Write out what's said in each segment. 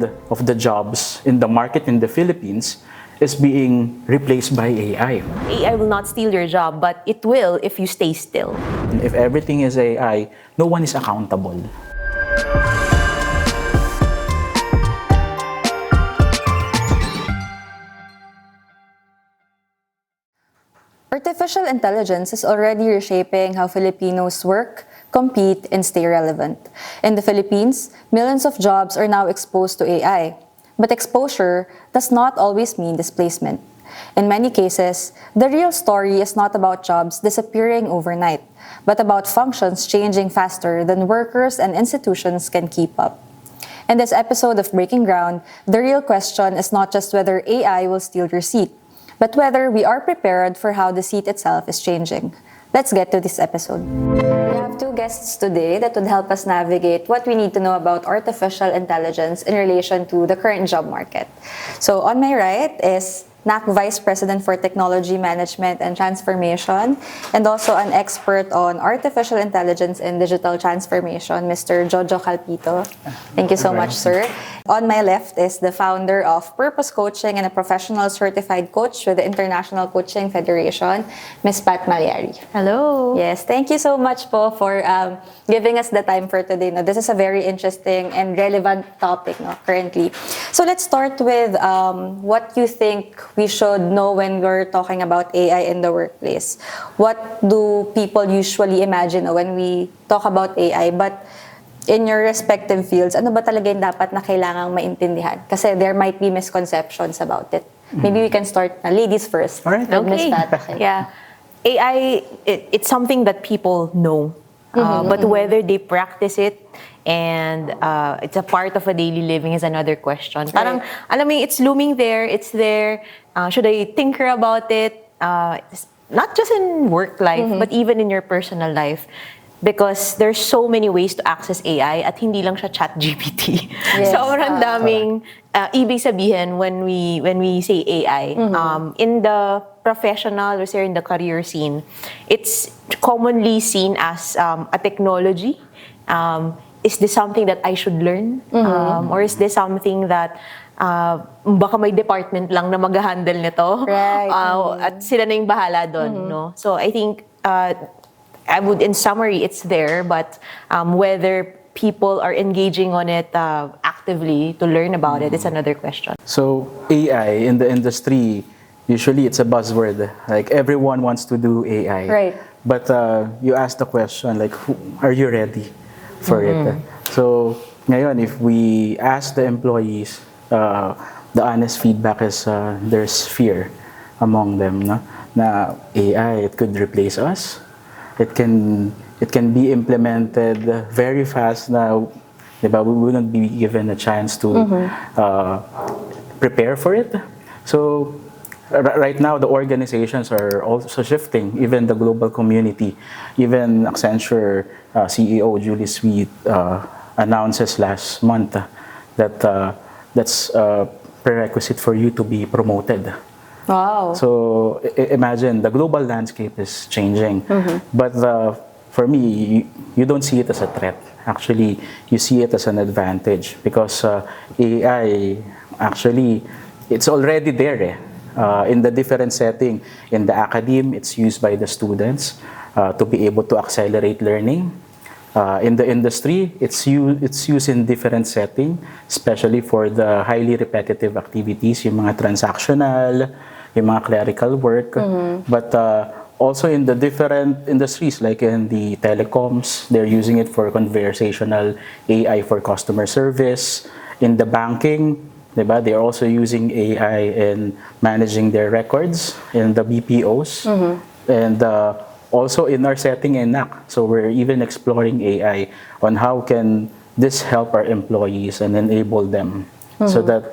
third of the jobs in the market in the Philippines is being replaced by AI. AI will not steal your job, but it will if you stay still. If everything is AI, no one is accountable. Artificial intelligence is already reshaping how Filipinos work, compete, and stay relevant. In the Philippines, millions of jobs are now exposed to AI. But exposure does not always mean displacement. In many cases, the real story is not about jobs disappearing overnight, but about functions changing faster than workers and institutions can keep up. In this episode of Breaking Ground, the real question is not just whether AI will steal your seat, but whether we are prepared for how the seat itself is changing. Let's get to this episode. We have two guests today that would help us navigate what we need to know about artificial intelligence in relation to the current job market. So on my right is NAC Vice President for Technology Management and Transformation, and also an expert on artificial intelligence and digital transformation, Mr. Jojo Calpito. Thank you so much, sir. On my left is the founder of Purpose Coaching and a professional certified coach with the International Coaching Federation, Ms. Pat Mallari. Hello. Yes, thank you so much po for giving us the time for today. No, this is a very interesting and relevant topic currently. So let's start with what you think we should know when we're talking about AI in the workplace. What do people usually imagine when we talk about AI? But in your respective fields, ano ba talaga yung dapat na kailangang maintindihan? Kasi there might be misconceptions about it. Maybe we can start ladies first. All right. Okay. Yeah. AI, it's something that people know. But whether they practice it and it's a part of a daily living is another question. Parang, alam mo, it's looming there, it's there. Should I tinker about it? Not just in work life, but even in your personal life. Because there's so many ways to access AI at hindi lang siya ChatGPT. Yes. Sobrang daming ibig sabihin when we say AI. In the professional or say in the career scene, it's commonly seen as a technology. Is this something that I should learn? Or is this something that baka may department lang na mag-handle nito? Right. At sila na yung bahala doon, no? So I think I would, in summary, it's there, but whether people are engaging on it actively to learn about it, it's another question. So AI in the industry, usually it's a buzzword. Like everyone wants to do AI. Right. But you ask the question, like, are you ready for it? So ngayon, if we ask the employees, the honest feedback is there's fear among them, no? Na AI, it could replace us. It can be implemented very fast now. Diba? We wouldn't be given a chance to prepare for it. So right now, the organizations are also shifting, even the global community. Even Accenture CEO Julie Sweet announces last month that that's a prerequisite for you to be promoted. Wow. So imagine the global landscape is changing, but for me, you don't see it as a threat. Actually, you see it as an advantage because AI actually it's already there. In the different setting, in the academe, it's used by the students to be able to accelerate learning. In the industry, it's used in different setting, especially for the highly repetitive activities, yung mga transactional, yung mga clerical work. But also in the different industries, like in the telecoms, they're using it for conversational AI for customer service. In the banking, diba, they're also using AI in managing their records in the BPOs. And also in our setting in NAC. So we're even exploring AI on how can this help our employees and enable them so that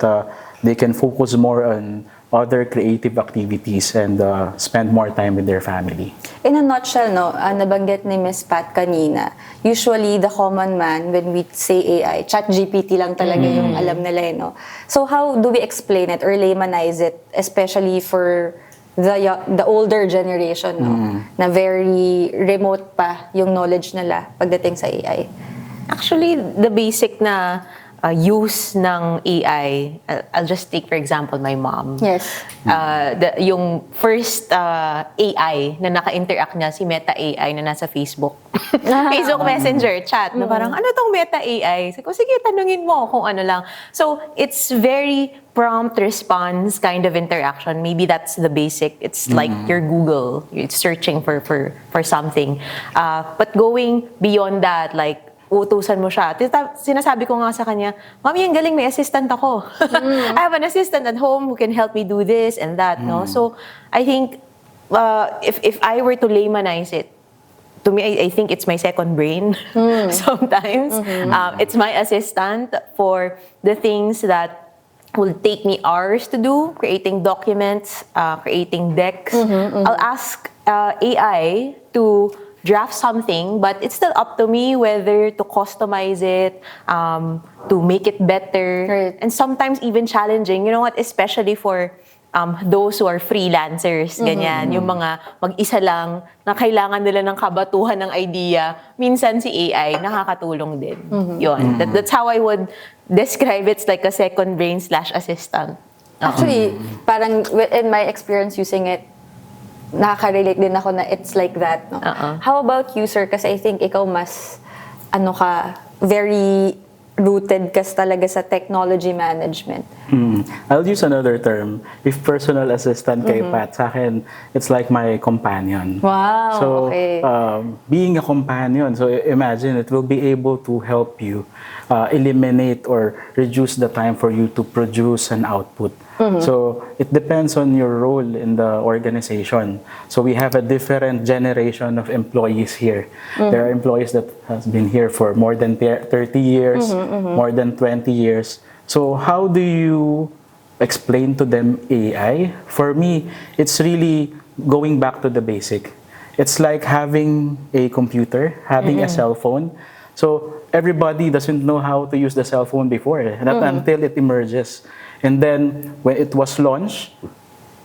they can focus more on other creative activities and spend more time with their family. In a nutshell, no, nabanggit ni Ms. Pat kanina, usually the common man, when we say AI, ChatGPT lang talaga yung alam nila, no? So how do we explain it or laymanize it, especially for the older generation, no? Na very remote pa yung knowledge nila pagdating sa AI? Actually, the basic na use ng AI. I'll just take, for example, my mom. Yes. Yung first AI na naka-interact niya, si Meta AI na nasa Facebook. Facebook Messenger chat, na parang, ano tong Meta AI? Sabi ko, sige, tanungin mo kung ano lang. So, it's very prompt response kind of interaction. Maybe that's the basic. It's like your Google. It's searching for something. But going beyond that, like, utusan mo siya. Sinasabi ko nga sa kanya, Mami, ang galing, may assistant ako. I have an assistant at home who can help me do this and that. No? So, I think, if I were to laymanize it, to me, I think it's my second brain sometimes. It's my assistant for the things that will take me hours to do, creating documents, creating decks. I'll ask AI to draft something, but it's still up to me whether to customize it, to make it better, Right. and sometimes even challenging. You know what? Especially for those who are freelancers, ganyan, yung mga mag-isa lang na kailangan nila ng kabatuhan ng idea, minsan si AI nakakatulong din. Yun. That's how I would describe it. It's like a second brain / assistant. Actually, parang in my experience using it, nakaka-relate din ako na it's like that. No? How about you, sir? Kasi I think ikaw mas, very rooted ka talaga sa technology management. I'll use another term. If personal assistant kay Pat, sa akin, it's like my companion. Wow, So, okay. being a companion, so imagine it will be able to help you eliminate or reduce the time for you to produce an output. So, it depends on your role in the organization. So, we have a different generation of employees here. There are employees that has been here for more than 30 years, more than 20 years. So, how do you explain to them AI? For me, it's really going back to the basic. It's like having a computer, having a cell phone. So, everybody doesn't know how to use the cell phone before, not until it emerges. And then, when it was launched,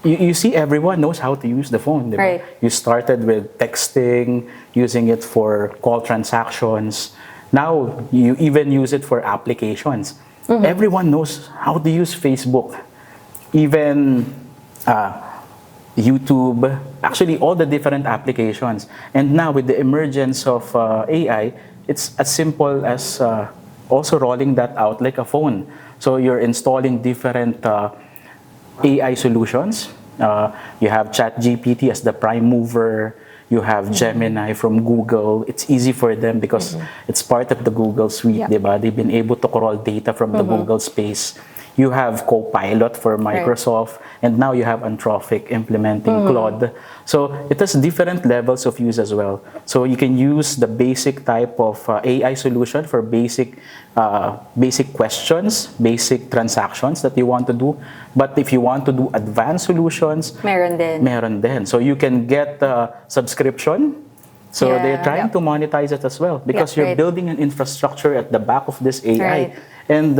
you see everyone knows how to use the phone. Diba? Right. You started with texting, using it for call transactions. Now, you even use it for applications. Everyone knows how to use Facebook. Even YouTube, actually all the different applications. And now with the emergence of AI, it's as simple as also rolling that out like a phone. So you're installing different AI solutions. You have ChatGPT as the prime mover. You have Gemini from Google. It's easy for them because it's part of the Google suite, diba? They've been able to crawl data from the Google space. You have Copilot for Microsoft, and now you have Anthropic implementing Claude. So it has different levels of use as well. So you can use the basic type of AI solution for basic questions, basic transactions that you want to do. But if you want to do advanced solutions, Meron din. So you can get a subscription. So they're trying to monetize it as well because you're building an infrastructure at the back of this AI. Right. And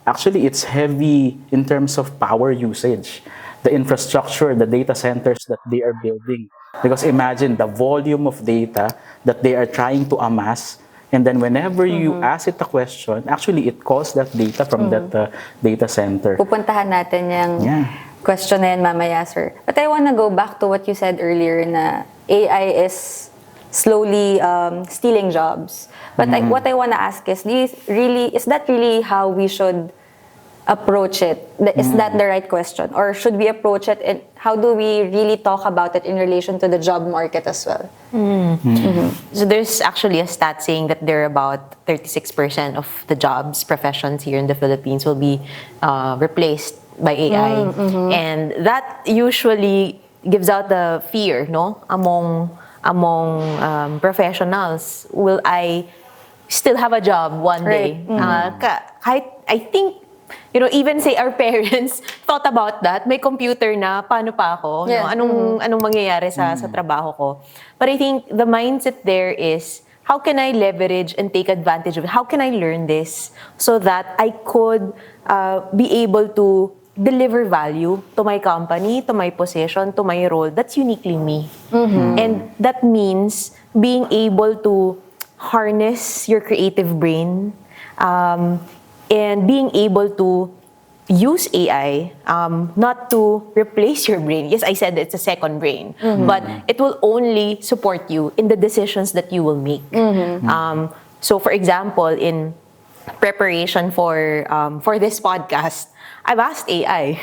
actually, it's heavy in terms of power usage. The infrastructure, the data centers that they are building. Because imagine the volume of data that they are trying to amass. And then whenever you ask it a question, actually, it calls that data from that data center. Pupuntahan natin yung question na yan mamaya, sir. But I want to go back to what you said earlier na AI is slowly stealing jobs. But what I want to ask is, is that really how we should approach it? Is that the right question? Or should we approach it, and how do we really talk about it in relation to the job market as well? So there's actually a stat saying that there are about 36% of the jobs, professions here in the Philippines will be replaced by AI. And that usually gives out the fear, no? Among professionals. Will I still have a job one day? I think, even say our parents thought about that. May computer na, paano pa ako? Yeah. No? Anong mangyayari sa trabaho ko? But I think the mindset there is, how can I leverage and take advantage of it? How can I learn this so that I could be able to deliver value to my company, to my position, to my role that's uniquely me. And that means being able to harness your creative brain, and being able to use AI, not to replace your brain. Yes, I said it's a second brain, but it will only support you in the decisions that you will make. So, for example, in preparation for this podcast, I've asked AI,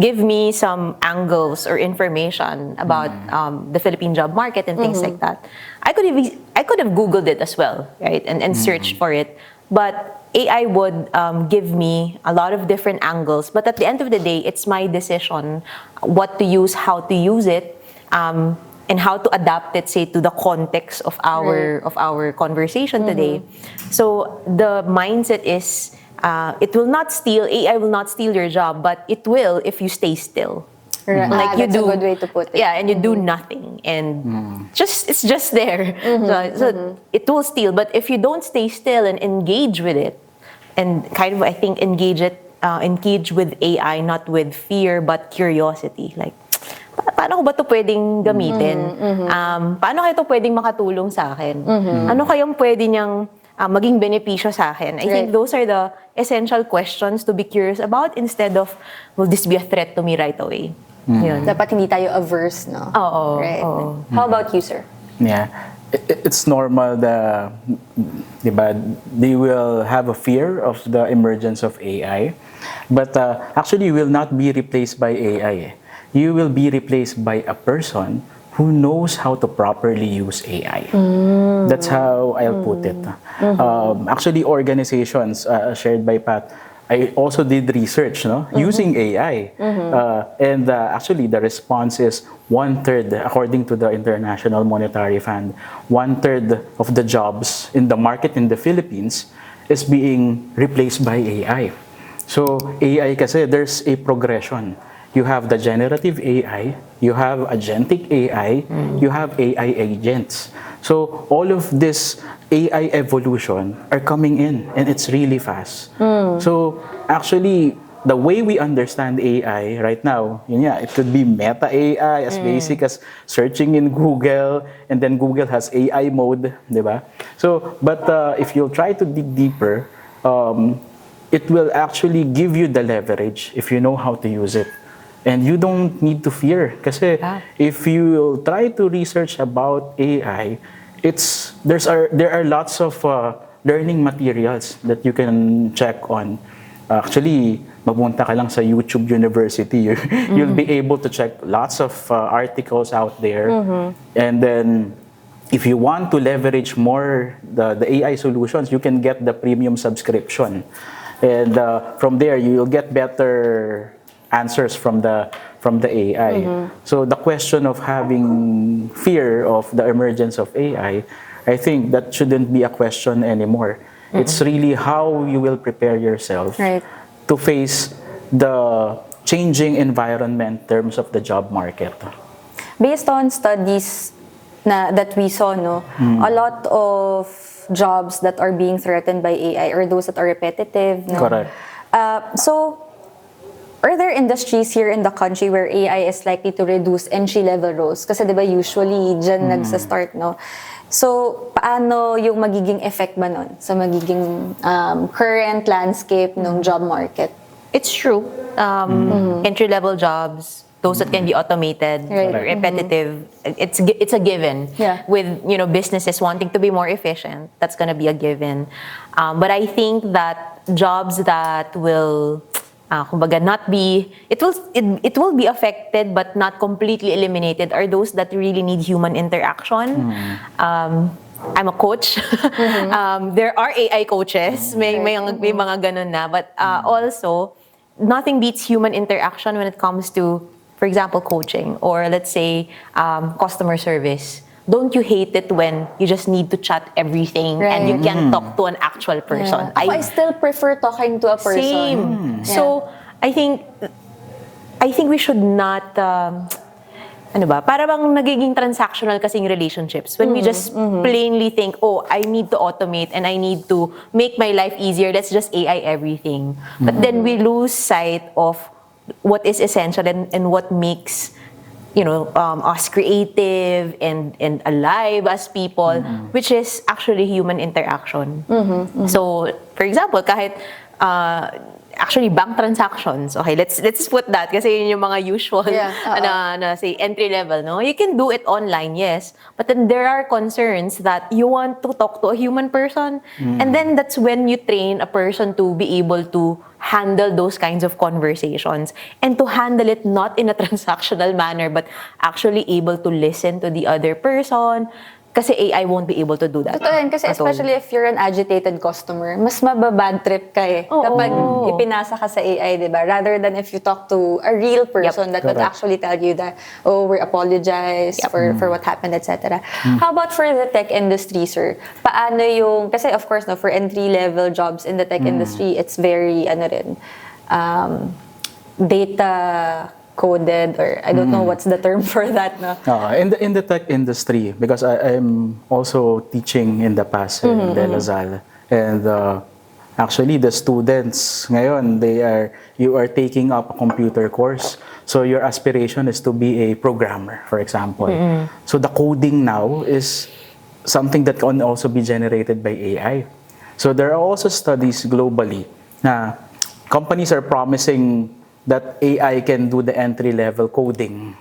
give me some angles or information about the Philippine job market and things like that. I could have Googled it as well, right, and searched for it, but AI would give me a lot of different angles. But at the end of the day, it's my decision what to use, how to use it, and how to adapt it, say, to the context of our conversation today. So the mindset is, AI will not steal your job, but it will if you stay still. Right. Like you That's do, a good way to put it. Yeah, and you do nothing, and it's just there. So it will steal, but if you don't stay still and engage with it, and kind of, I think, engage with AI, not with fear but curiosity. Like, paano ko ba ito pwedeng gamitin? Paano kaya ito pwedeng makatulong sa akin? Ano kayang pwede niyang maging benepisyo sa akin? I think those are the essential questions to be curious about, instead of, will this be a threat to me right away? Yun. Dapat hindi tayo averse, no? Oo. Right. Oo. How about you, sir? Yeah. It's normal diba, they will have a fear of the emergence of AI. But actually, you will not be replaced by AI. You will be replaced by a person who knows how to properly use AI. That's how I'll put it. Actually, organizations, shared by Pat, I also did research using AI. And actually, the response is 1/3, according to the International Monetary Fund, 1/3 of the jobs in the market in the Philippines is being replaced by AI. So AI kasi, there's a progression. You have the generative AI, you have agentic AI, you have AI agents. So all of this AI evolution are coming in, and it's really fast. So actually, the way we understand AI right now, it could be meta AI, as basic as searching in Google, and then Google has AI mode, diba? So, but if you'll try to dig deeper, it will actually give you the leverage if you know how to use it. And you don't need to fear. Kasi if you try to research about AI, there are lots of learning materials that you can check on. Actually, magpunta ka lang sa YouTube University. You'll be able to check lots of articles out there. And then, if you want to leverage more the AI solutions, you can get the premium subscription. And from there, you'll get better answers from the AI. So the question of having fear of the emergence of AI, I think that shouldn't be a question anymore. It's really how you will prepare yourself to face the changing environment in terms of the job market. Based on studies that we saw, a lot of jobs that are being threatened by AI are those that are repetitive. Correct. So, are there industries here in the country where AI is likely to reduce entry-level roles? Kasi diba usually dyan nagsa-start, no? So, paano yung magiging effect ba nun sa magiging current landscape ng job market? It's true. Entry-level jobs, those that can be automated, repetitive, it's a given. Yeah. With businesses wanting to be more efficient, that's gonna be a given. But I think that jobs that will kumbaga it will be affected but not completely eliminated are those that really need human interaction. I'm a coach. There are AI coaches. May mga ganun na. But also, nothing beats human interaction when it comes to, for example, coaching or let's say customer service. Don't you hate it when you just need to chat everything and you can't talk to an actual person? I still prefer talking to a person. Same. So, I think we should not para bang nagiging transactional kasing relationships when we just plainly think, I need to automate and I need to make my life easier, let's just AI everything. But then we lose sight of what is essential and what makes us creative and alive as people, which is actually human interaction. So, for For example, kahit actually bank transactions. Okay, let's put that kasi yun yung mga usual na say entry level, no? You can do it online, yes, but then there are concerns that you want to talk to a human person, and then that's when you train a person to be able to handle those kinds of conversations and to handle it not in a transactional manner but actually able to listen to the other person. Kasi AI won't be able to do that. Totoo yan. Kasi especially if you're an agitated customer, mas mababad trip ka eh. Kapag ipinasa ka sa AI, di ba? Rather than if you talk to a real person that would actually tell you that, oh, we apologize for what happened, etc. How about for the tech industry, sir? Paano yung, kasi of course, no, for entry-level jobs in the tech industry, it's very, data coded, or I don't know what's the term for that, no? In the tech industry, because I'm also teaching in the past in De La Salle, and actually the students ngayon, you are taking up a computer course, so your aspiration is to be a programmer, for example. So the coding now is something that can also be generated by AI. So there are also studies globally na companies are promising that AI can do the entry-level coding.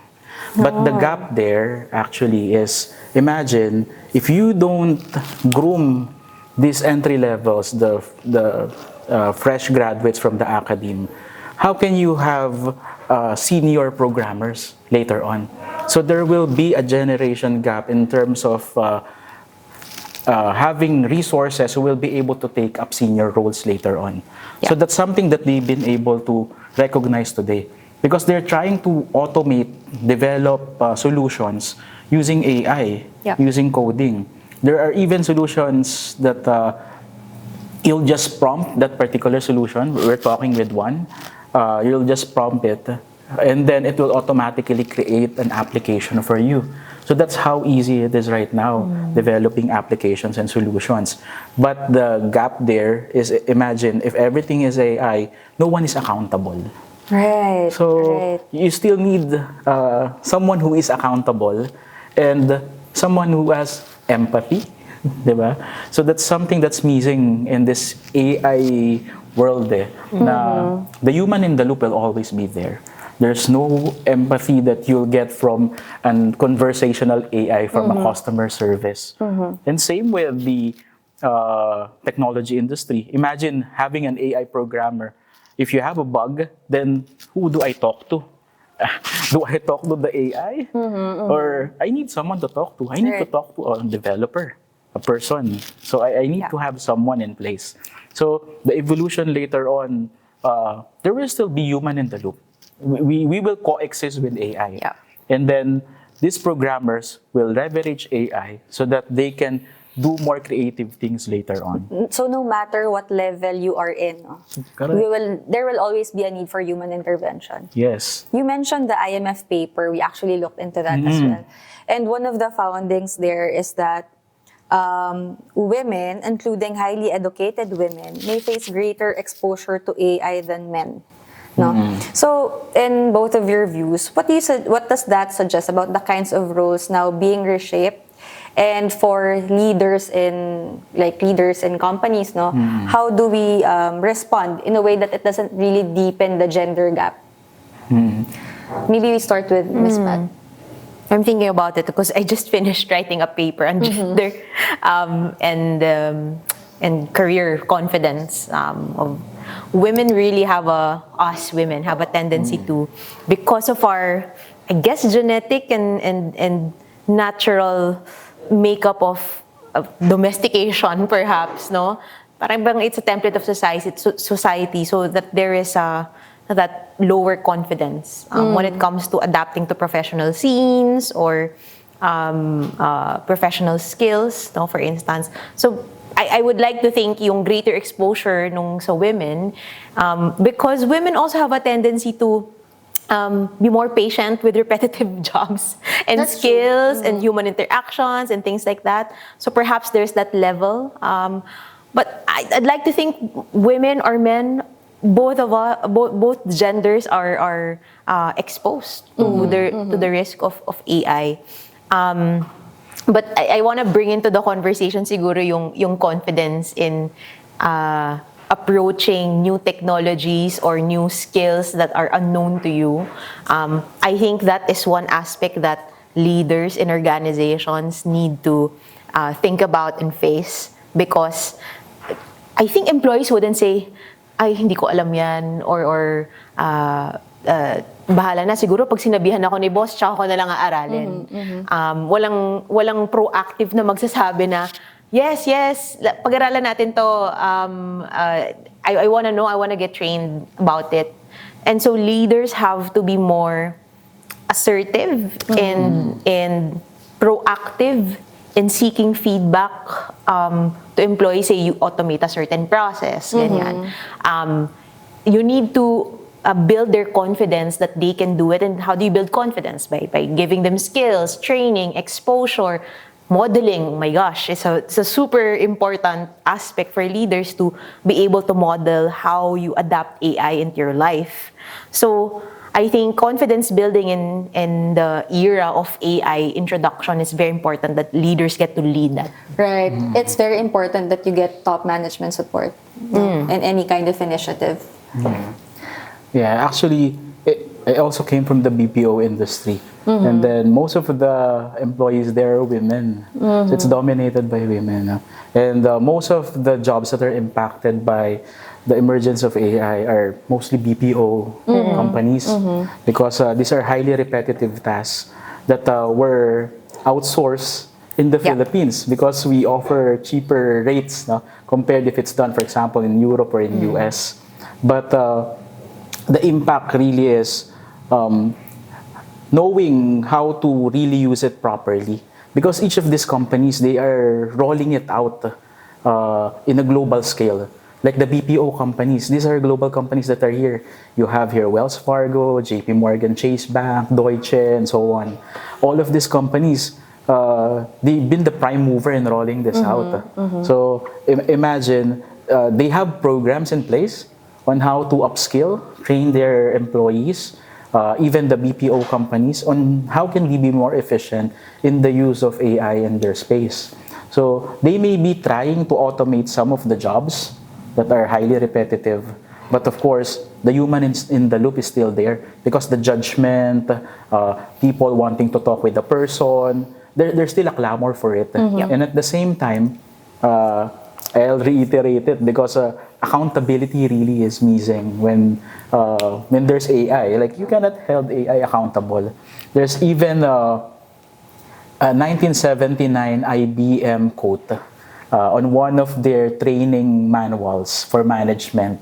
But the gap there actually is, imagine, if you don't groom these entry levels, the fresh graduates from the academe, how can you have senior programmers later on? So there will be a generation gap in terms of having resources who will be able to take up senior roles later on. So that's something that they've been able to recognize today, because they're trying to automate, develop solutions using AI, using coding. There are even solutions that you'll just prompt that particular solution. We're talking with one. You'll just prompt it, and then it will automatically create an application for you. So that's how easy it is right now, developing applications and solutions. But the gap there is, imagine, if everything is AI, no one is accountable. Right. So you still need someone who is accountable and someone who has empathy, diba? So that's something that's missing in this AI world. Na the human in the loop will always be there. There's no empathy that you'll get from a conversational AI from a customer service. And same with the technology industry. Imagine having an AI programmer. If you have a bug, then who do I talk to? Do I talk to the AI? Or I need someone to talk to. I need to talk to a developer, a person. So I need to have someone in place. So the evolution later on, there will still be human in the loop. We will coexist with AI. And then these programmers will leverage AI so that they can do more creative things later on. So no matter what level you are in, there will always be a need for human intervention. Yes. You mentioned the IMF paper. We actually looked into that as well. And one of the foundings there is that women, including highly educated women, may face greater exposure to AI than men. No? So, in both of your views, what does that suggest about the kinds of roles now being reshaped? And for leaders in companies, no, how do we respond in a way that it doesn't really deepen the gender gap? Maybe we start with Ms. Pat. I'm thinking about it because I just finished writing a paper on gender and career confidence of women. Really us women have a tendency to, because of our, I guess, genetic and natural makeup of domestication, perhaps, no? Parang bang it's a template of society, so that there is that lower confidence when it comes to adapting to professional scenes or professional skills, no, for instance. So I would like to think yung greater exposure nung sa women, because women also have a tendency to be more patient with repetitive jobs and skills and human interactions and things like that. So perhaps there's that level. But I'd like to think women or men, both genders are exposed to the risk of AI. But I want to bring into the conversation siguro yung confidence in approaching new technologies or new skills that are unknown to you. I think that is one aspect that leaders in organizations need to think about and face, because I think employees wouldn't say, ay, hindi ko alam yan, or bahala na, siguro pag sinabihan ako ni boss, tsaka ko na lang aaralin. Walang proactive na magsasabi na, yes, pag-aralan natin to, I wanna know, I wanna get trained about it. And so leaders have to be more assertive and proactive in seeking feedback to employees. Say you automate a certain process, ganyan. You need to build their confidence that they can do it. And how do you build confidence? By giving them skills, training, exposure, modeling. Oh my gosh, it's a super important aspect for leaders to be able to model how you adapt AI into your life. So I think confidence building in the era of AI introduction is very important, that leaders get to lead that. Right. It's very important that you get top management support in any kind of initiative. Yeah, actually, I also came from the BPO industry. And then most of the employees there are women. So it's dominated by women. And most of the jobs that are impacted by the emergence of AI are mostly BPO companies, because these are highly repetitive tasks that were outsourced in the Philippines, because we offer cheaper rates, no, compared if it's done, for example, in Europe or in US. But the impact really is knowing how to really use it properly, because each of these companies, they are rolling it out in a global scale. Like the BPO companies, these are global companies that are here. You have here Wells Fargo, JP Morgan Chase Bank, Deutsche, and so on. All of these companies, they've been the prime mover in rolling this out. So imagine, they have programs in place on how to upskill, train their employees, even the BPO companies, on how can we be more efficient in the use of AI in their space. So they may be trying to automate some of the jobs that are highly repetitive, but of course, the human in the loop is still there, because the judgment, people wanting to talk with the person, there's still a clamor for it. And at the same time, I'll reiterate it, because accountability really is missing when there's AI. Like, you cannot hold AI accountable. There's even a 1979 IBM quote on one of their training manuals for management,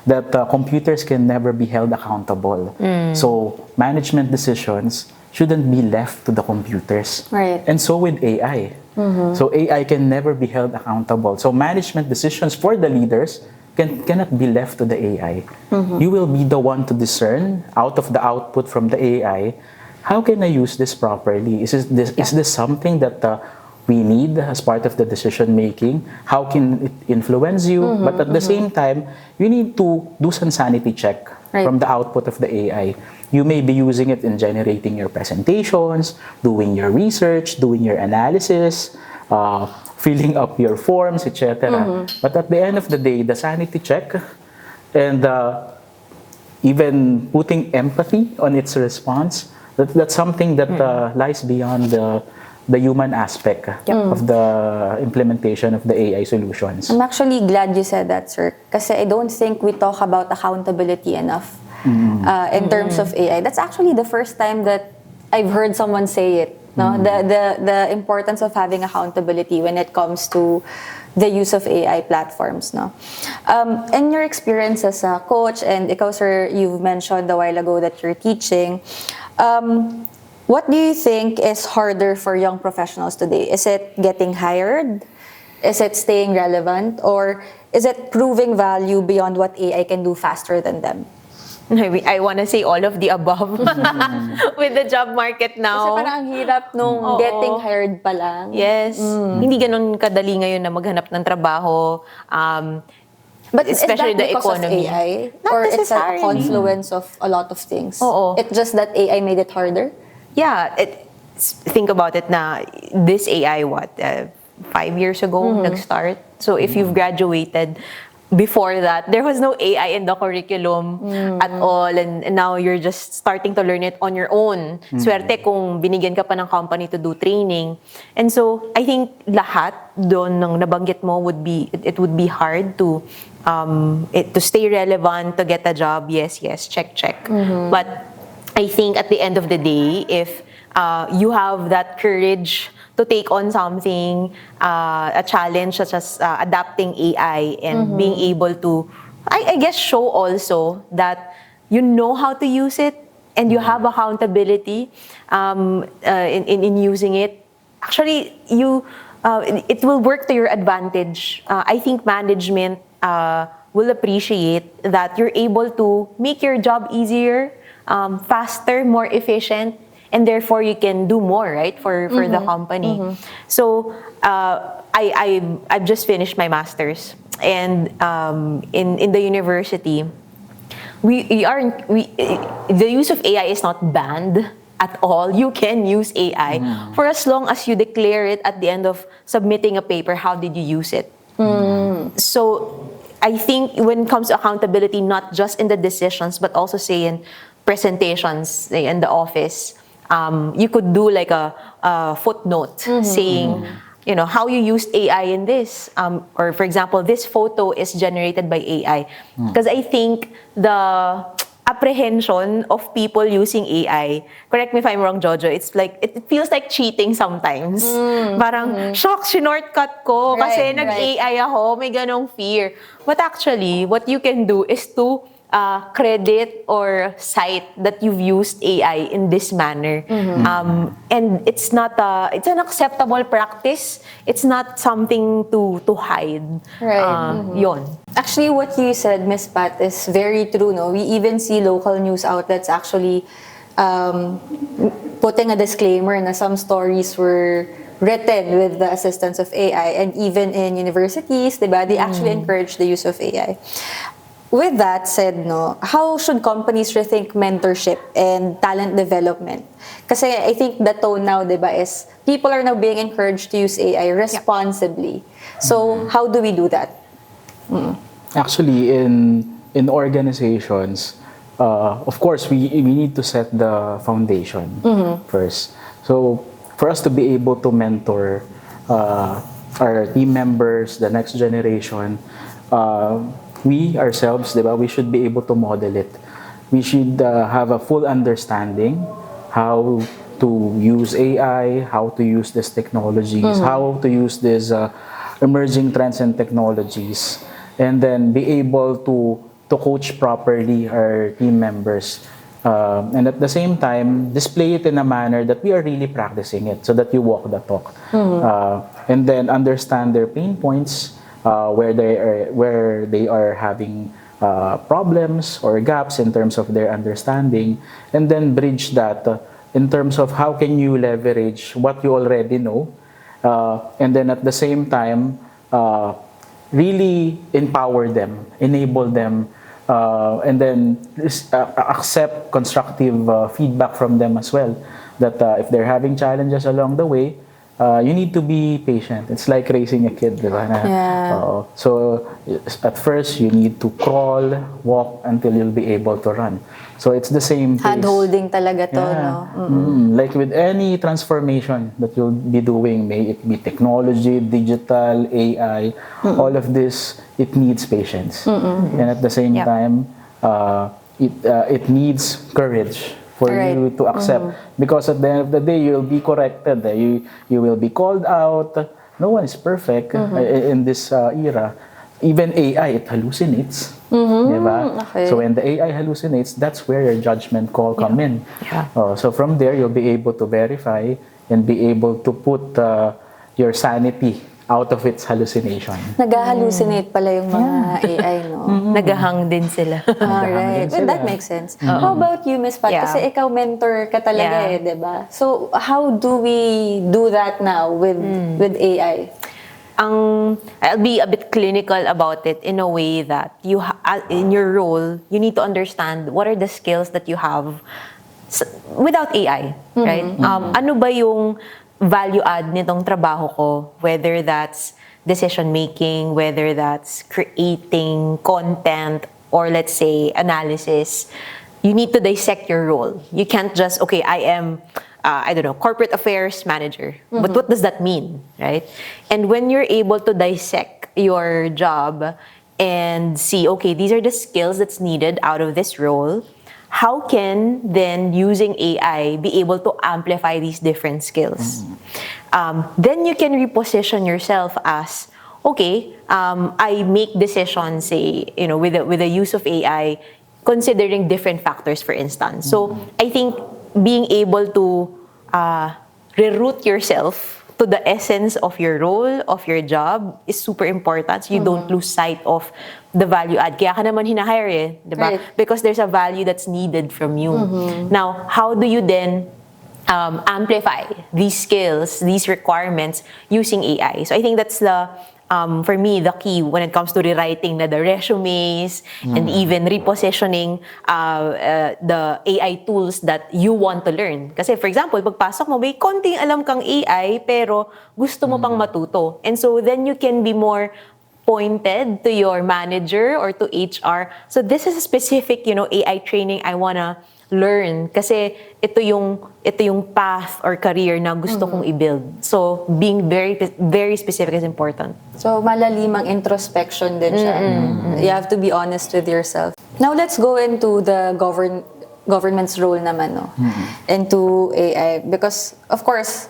that computers can never be held accountable. So management decisions shouldn't be left to the computers. Right. And so with AI. So AI can never be held accountable. So management decisions for the leaders cannot be left to the AI. You will be the one to discern out of the output from the AI, how can I use this properly? Is this something that we need as part of the decision making? How can it influence you? But at the same time, you need to do some sanity check from the output of the AI. You may be using it in generating your presentations, doing your research, doing your analysis, filling up your forms, etc. But at the end of the day, the sanity check and even putting empathy on its response, that's something that lies beyond the human aspect of the implementation of the AI solutions. I'm actually glad you said that, sir, kasi I don't think we talk about accountability enough in terms of AI. That's actually the first time that I've heard someone say it. No, the importance of having accountability when it comes to the use of AI platforms. No, in your experience as a coach, and ikaw, sir, you've mentioned a while ago that you're teaching. What do you think is harder for young professionals today? Is it getting hired? Is it staying relevant? Or is it proving value beyond what AI can do faster than them? I want to say all of the above with the job market now. Kasi parang ang hirap nung getting hired pa lang. Yes. Hindi ganun kadali ngayon na maghanap ng trabaho. But especially is that the because economy. of AI? Not or it's a necessarily. confluence of a lot of things? Oo. It's just that AI made it harder? Yeah. Think about it na this AI, 5 years ago nag-start? So if you've graduated, before that, there was no AI in the curriculum at all, and now you're just starting to learn it on your own. Swerte kung binigyan ka pa ng company to do training. And so, I think lahat doon ng nabanggit mo would be, it would be hard to stay relevant, to get a job. Yes, check. But I think at the end of the day, if you have that courage to take on something, a challenge such as adapting AI and being able to, I guess, show also that you know how to use it and you have accountability in using it. Actually, it will work to your advantage. I think management will appreciate that you're able to make your job easier, faster, more efficient, and therefore you can do more, right, for the company. So I've just finished my master's, and in the university, the use of AI is not banned at all. You can use AI for as long as you declare it at the end of submitting a paper. How did you use it? So I think when it comes to accountability, not just in the decisions, but also say in presentations, say in the office, you could do like a footnote saying, how you used AI in this. Or for example, this photo is generated by AI. Because I think the apprehension of people using AI, correct me if I'm wrong, Jojo, it's like, it feels like cheating sometimes. Parang, shock, shortcut ko kasi nag-AI ako, may ganong fear. But actually, what you can do is to credit or cite that you've used AI in this manner. And it's an acceptable practice. It's not something to hide. Yon. Actually, what you said, Miss Pat, is very true. No, we even see local news outlets actually putting a disclaimer na some stories were written with the assistance of AI, and even in universities, diba, they actually encourage the use of AI. With that said, no, how should companies rethink mentorship and talent development? Kasi I think the tone now, diba, is people are now being encouraged to use AI responsibly. So how do we do that? Actually, in organizations, of course, we need to set the foundation first. So for us to be able to mentor our team members, the next generation, we ourselves, diba, we should be able to model it. We should have a full understanding how to use AI, how to use these technologies, how to use these emerging trends and technologies, and then be able to coach properly our team members. And at the same time, display it in a manner that we are really practicing it, so that you walk the talk. And then understand their pain points, where they are having problems or gaps in terms of their understanding, and then bridge that in terms of how can you leverage what you already know, and then at the same time really empower them, enable them, and then accept constructive feedback from them as well, that if they're having challenges along the way, you need to be patient. It's like raising a kid, diba? So at first, you need to crawl, walk until you'll be able to run. So it's the same pace. Hand-holding talaga to, no? Like with any transformation that you'll be doing, may it be technology, digital, AI, all of this, it needs patience. And at the same time, it needs courage for you to accept, because at the end of the day, you'll be corrected. You will be called out. No one is perfect in this era. Even AI, it hallucinates. Diba? So when the AI hallucinates, that's where your judgment call come in. So from there, you'll be able to verify and be able to put your sanity out of its hallucination. Nag-hallucinate pala yung mga AI, no? Nagahang din sila. Alright. Well, that makes sense. How about you, Miss Pat? Kasi ikaw mentor ka talaga diba? So how do we do that now with AI? I'll be a bit clinical about it in a way that in your role, you need to understand what are the skills that you have without AI, right? Ano ba yung value add nitong trabaho ko, whether that's decision making, whether that's creating content or let's say analysis, you need to dissect your role. You can't just, okay, I am, I don't know, corporate affairs manager. But what does that mean, right? And when you're able to dissect your job and see, okay, these are the skills that's needed out of this role, how can then using AI be able to amplify these different skills? Then you can reposition yourself as, okay, I make decisions, say, with the use of AI, considering different factors, for instance. So I think being able to reroute yourself to the essence of your role, of your job, is super important. So you don't lose sight of the value add. Kaya ka naman hinahire eh, di ba? Right. Because there's a value that's needed from you. Now, how do you then amplify these skills, these requirements using AI? So I think that's for me, the key when it comes to rewriting the resumes and even repositioning the AI tools that you want to learn. Kasi for example, pagpasok mo, may konting alam kang AI pero gusto mo pang matuto. And so then you can be more pointed to your manager or to HR. So this is a specific, AI training I wanna learn kasi ito yung path or career na gusto kong i-build. So being very very specific is important. So, malalimang introspection din siya. You have to be honest with yourself. Now, let's go into the government's role naman, no? Into AI. Because, of course,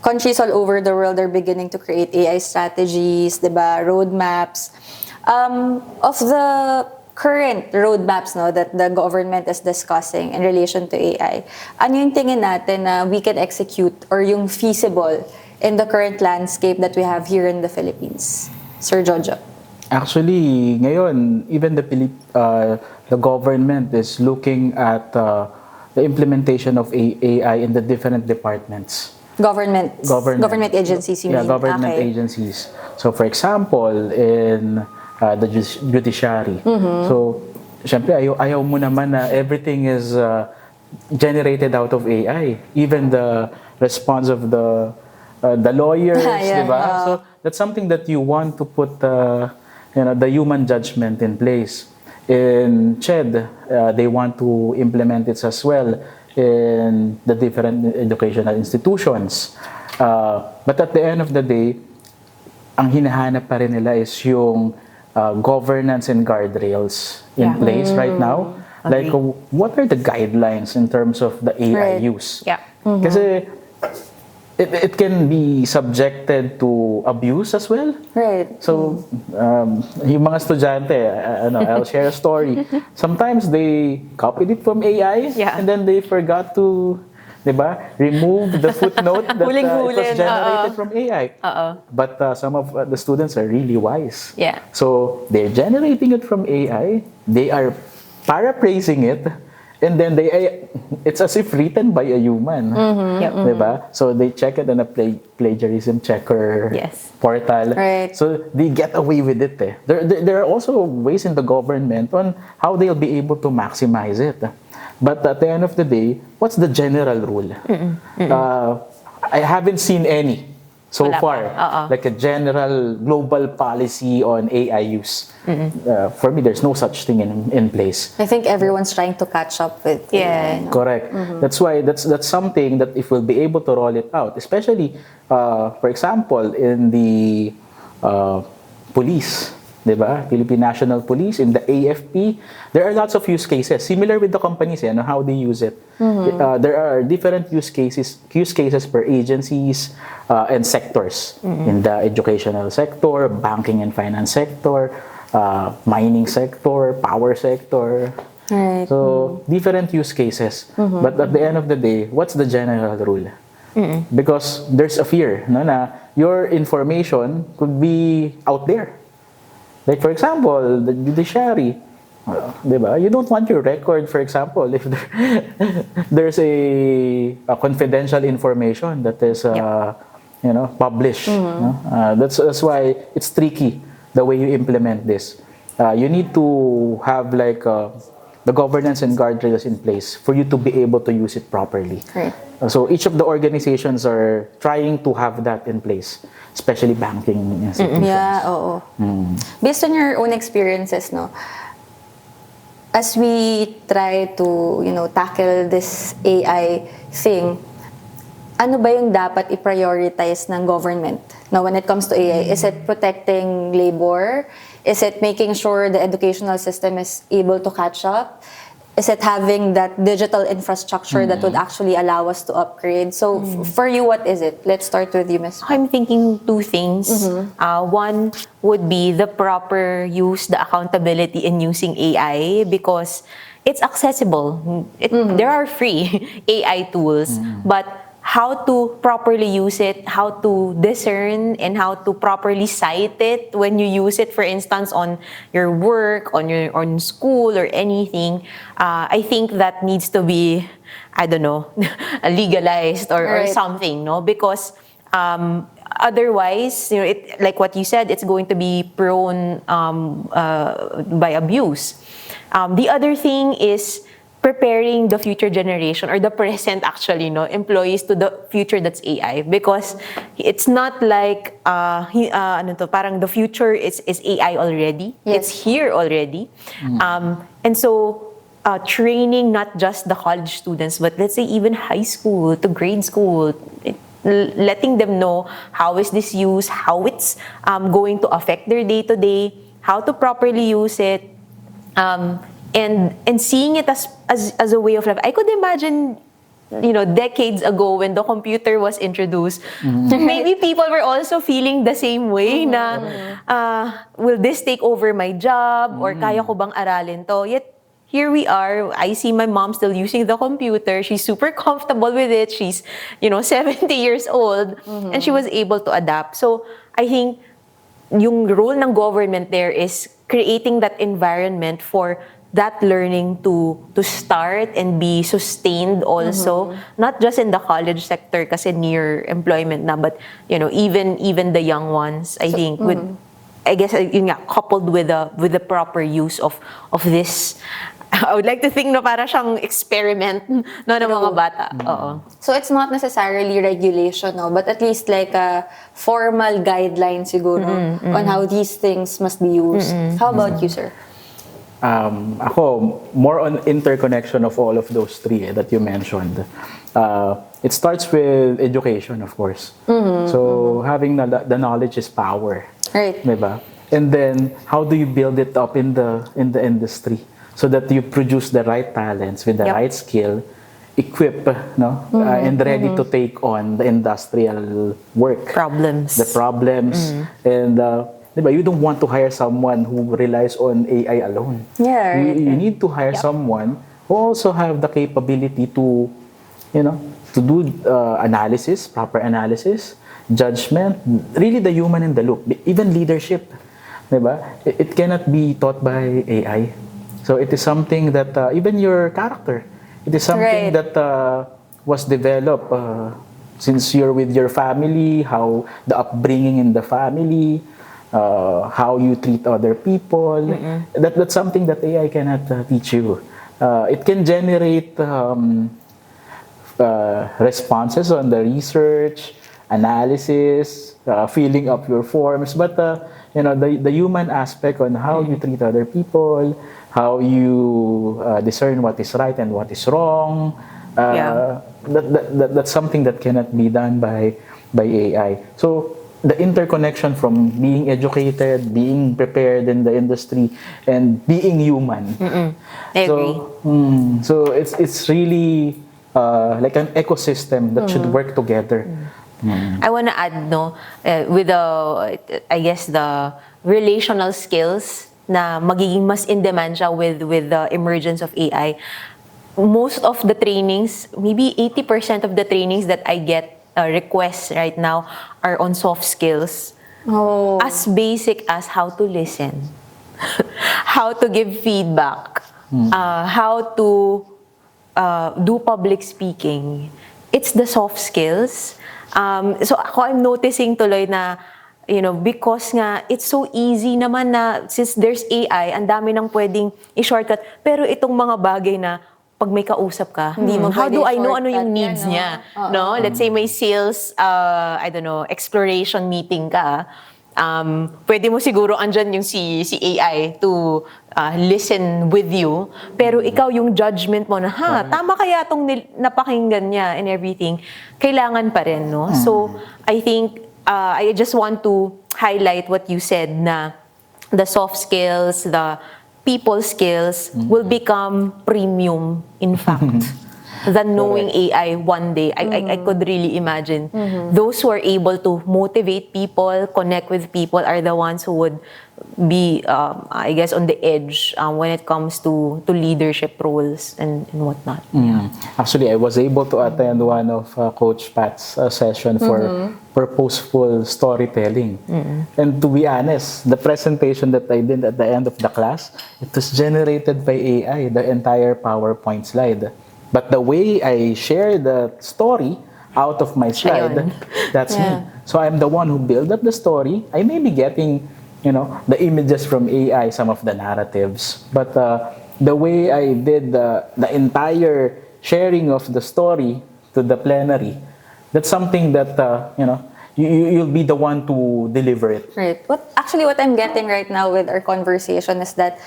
countries all over the world are beginning to create AI strategies, diba? Roadmaps. Of the current roadmaps, no, that the government is discussing in relation to AI, ano yung tingin natin na we can execute or yung feasible in the current landscape that we have here in the Philippines? Sir Jojo. Actually, ngayon, even the government is looking at the implementation of AI in the different departments. Government agencies, you mean? Government Okay. agencies. So, for example, in the judiciary. So, syempre, ayaw mo naman na everything is generated out of AI. Even the response of the lawyers, Yeah. diba? So, that's something that you want to put the human judgment in place. In CHED, they want to implement it as well in the different educational institutions. But at the end of the day, ang hinahanap pa rin nila is yung governance and guardrails in place right now. Like, what are the guidelines in terms of the AI use? Yeah. Kasi it can be subjected to abuse as well. Right. So, yung mga estudyante, I'll share a story. Sometimes they copied it from AI and then they forgot to, diba, remove the footnote that it was generated from AI. But some of the students are really wise. Yeah. So, they're generating it from AI, they are paraphrasing it, and then it's as if written by a human. Diba? So they check it on a plagiarism checker portal. Right. So they get away with it. There are also ways in the government on how they'll be able to maximize it. But at the end of the day, what's the general rule? I haven't seen any so far, like a general global policy on AI use. For me, there's no such thing in place. I think everyone's trying to catch up with. Correct. That's why that's something that if we'll be able to roll it out, especially, for example, in the police, diba? Philippine National Police, in the AFP, there are lots of use cases similar with the companies and how they use it. There are different use cases per agencies and sectors in the educational sector, banking and finance sector, mining sector, power sector. Right. So different use cases. But at the end of the day, what's the general rule? Because there's a fear na your information could be out there. Like for example, the judiciary, diba? You don't want your record, for example, if there's a confidential information that is published. That's why it's tricky the way you implement this. You need to have like the governance and guardrails in place for you to be able to use it properly. Right. So each of the organizations are trying to have that in place, especially banking institutions. Yeah, oo. Based on your own experiences, no, as we try to, tackle this AI thing, ano ba yung dapat i-prioritize ng government now when it comes to AI? Is it protecting labor? Is it making sure the educational system is able to catch up? Is it having that digital infrastructure that would actually allow us to upgrade? So for you, what is it? Let's start with you, Ms. I'm thinking two things. One would be the proper use, the accountability in using AI, because it's accessible. There are free AI tools, but how to properly use it, how to discern, and how to properly cite it when you use it, for instance, on your work, on school, or anything. I think that needs to be, I don't know, legalized or Right. something, no? Because otherwise, like what you said, it's going to be prone by abuse. The other thing is preparing the future generation, or the present actually, employees to the future that's AI, because it's not like parang the future is AI already. Yes. It's here already. And so training not just the college students, but let's say even high school to grade school, letting them know how is this used, how it's going to affect their day-to-day, how to properly use it, and seeing it as a way of life. I could imagine, decades ago when the computer was introduced, maybe people were also feeling the same way na, will this take over my job, or kaya ko bang aralin to? Yet here we are. I see my mom still using the computer. She's super comfortable with it. She's 70 years old, and she was able to adapt. So I think yung role ng government there is creating that environment for that learning to start and be sustained also, not just in the college sector kasi near employment na, but even the young ones, I think, with I guess yun nga, coupled with the proper use of this. I would like to think na para siyang experiment ng mga bata. Oo. So it's not necessarily regulation, no, but at least like a formal guideline siguro on how these things must be used. How about you, sir? Ako, more on interconnection of all of those three that you mentioned. It starts with education, of course. So having the knowledge is power. Right. Diba? And then, how do you build it up in the industry so that you produce the right talents with the Yep. right skill, equip, and ready to take on the industrial work. Problems. The problems. And diba, you don't want to hire someone who relies on AI alone. Yeah, right. You need to hire someone who also have the capability to, to do analysis, proper analysis, judgment, really the human in the loop, even leadership. Diba? It cannot be taught by AI. So it is something that even your character, it is something Right. that was developed since you're with your family, how the upbringing in the family, how you treat other people. That's something that AI cannot teach you. It can generate responses on the research, analysis, filling up your forms, but the human aspect on how you treat other people, how you discern what is right and what is wrong, that's something that cannot be done by AI. So the interconnection from being educated, being prepared in the industry, and being human. I agree. So it's really like an ecosystem that should work together. I want to add, with I guess the relational skills na magiging mas in demand siya with the emergence of AI. Most of the trainings, maybe 80% of the trainings that I get requests right now are on soft skills. Oh. As basic as how to listen, how to give feedback, how to do public speaking. It's the soft skills. So ako, I'm noticing tuloy na, because nga, it's so easy naman na, since there's AI, ang dami nang pwedeng i-shortcut. Pero itong mga bagay na, pag may kausap ka, Hindi mo how pwede do I know ano yung i-shortcut needs yan, niya? No? Let's say may sales, I don't know, exploration meeting ka, pwede mo siguro andyan yung si AI to listen with you, pero ikaw yung judgment mo na, tama kaya itong napakinggan niya and everything, kailangan pa rin, no? So, I think, I just want to highlight what you said na the soft skills, the people skills will become premium, in fact, than knowing AI one day. I could really imagine. Those who are able to motivate people, connect with people, are the ones who would be, I guess, on the edge when it comes to leadership roles and whatnot. Actually, I was able to attend one of Coach Pat's session for purposeful storytelling. And to be honest, the presentation that I did at the end of the class, it was generated by AI, the entire PowerPoint slide. But the way I share the story out of my slide, Ayun. that's me. So I'm the one who built up the story. I may be getting, the images from AI, some of the narratives. But the way I did the entire sharing of the story to the plenary, that's something that, you'll be the one to deliver it. Right. What I'm getting right now with our conversation is that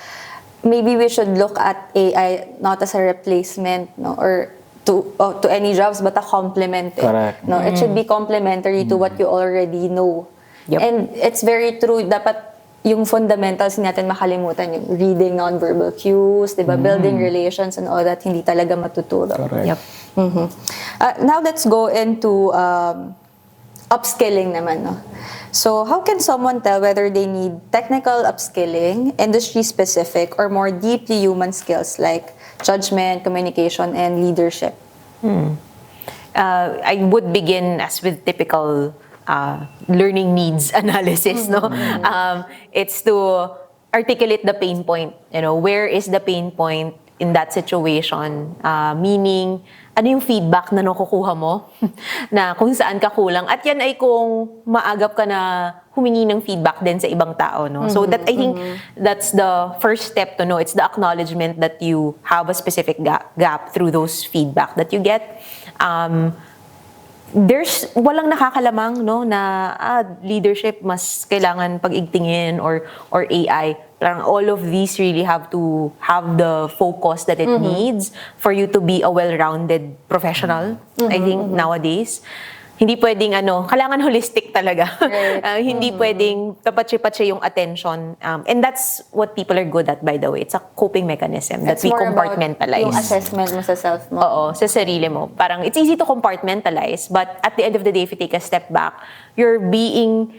maybe we should look at AI not as a replacement, no, or to any jobs, but a complement. Correct. No, it should be complementary to what you already know. Yep. And it's very true. Dapat yung fundamentals natin makalimutan, yung reading nonverbal cues, diba? Building relations and all that, hindi talaga matuturo. Correct. Yep. Now let's go into upskilling naman, no? So, how can someone tell whether they need technical upskilling, industry-specific, or more deeply human skills like judgment, communication, and leadership? I would begin as with typical learning needs analysis, no? It's to articulate the pain point. Where is the pain point in that situation? Meaning, ano yung feedback na nakukuha mo na kung saan ka kulang, at yan ay kung maagap ka na humingi ng feedback din sa ibang tao, no? So that, I think that's the first step to know. It's the acknowledgement that you have a specific gap through those feedback that you get. There's walang nakakalamang, no, na leadership mas kailangan pag-igtingin or AI. Parang all of these really have to have the focus that it needs for you to be a well-rounded professional, I think, nowadays. Hindi pwedeng kailangan holistic talaga. Right. Hindi pwedeng tapatsi-patsi yung attention. And that's what people are good at, by the way. It's a coping mechanism that we compartmentalize. Yung assessment mo sa self mo. Oo, sa sarili mo. Parang it's easy to compartmentalize, but at the end of the day, if you take a step back, you're being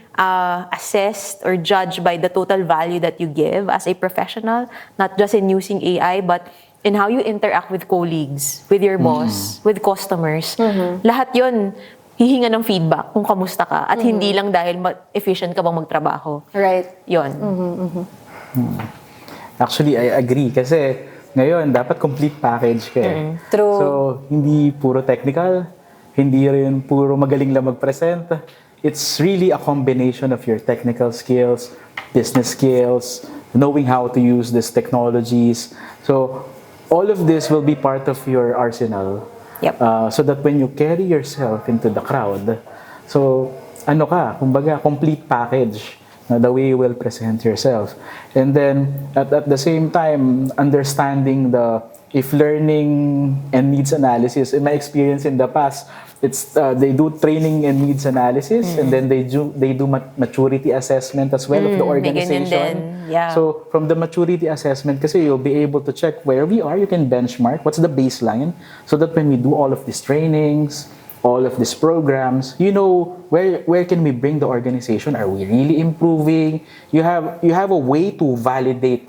assessed or judged by the total value that you give as a professional, not just in using AI, but in how you interact with colleagues, with your boss, with customers. Lahat yun, hihinga ng feedback kung kamusta ka at hindi lang dahil efficient ka bang magtrabaho. Right. Yun. Actually, I agree. Kasi ngayon, dapat complete package ka eh. True. So, hindi puro technical, hindi rin puro magaling lang mag-present. It's really a combination of your technical skills, business skills, knowing how to use these technologies. So, all of this will be part of your arsenal. Yep. So that when you carry yourself into the crowd, so kumbaga, complete package na the way you will present yourself. And then, at the same time, understanding if learning and needs analysis, in my experience in the past, it's they do training and needs analysis, and then they do maturity assessment as well of the organization. May ganyan din. Yeah. So from the maturity assessment, kasi you'll be able to check where we are. You can benchmark what's the baseline, so that when we do all of these trainings, all of these programs, where can we bring the organization? Are we really improving? You have a way to validate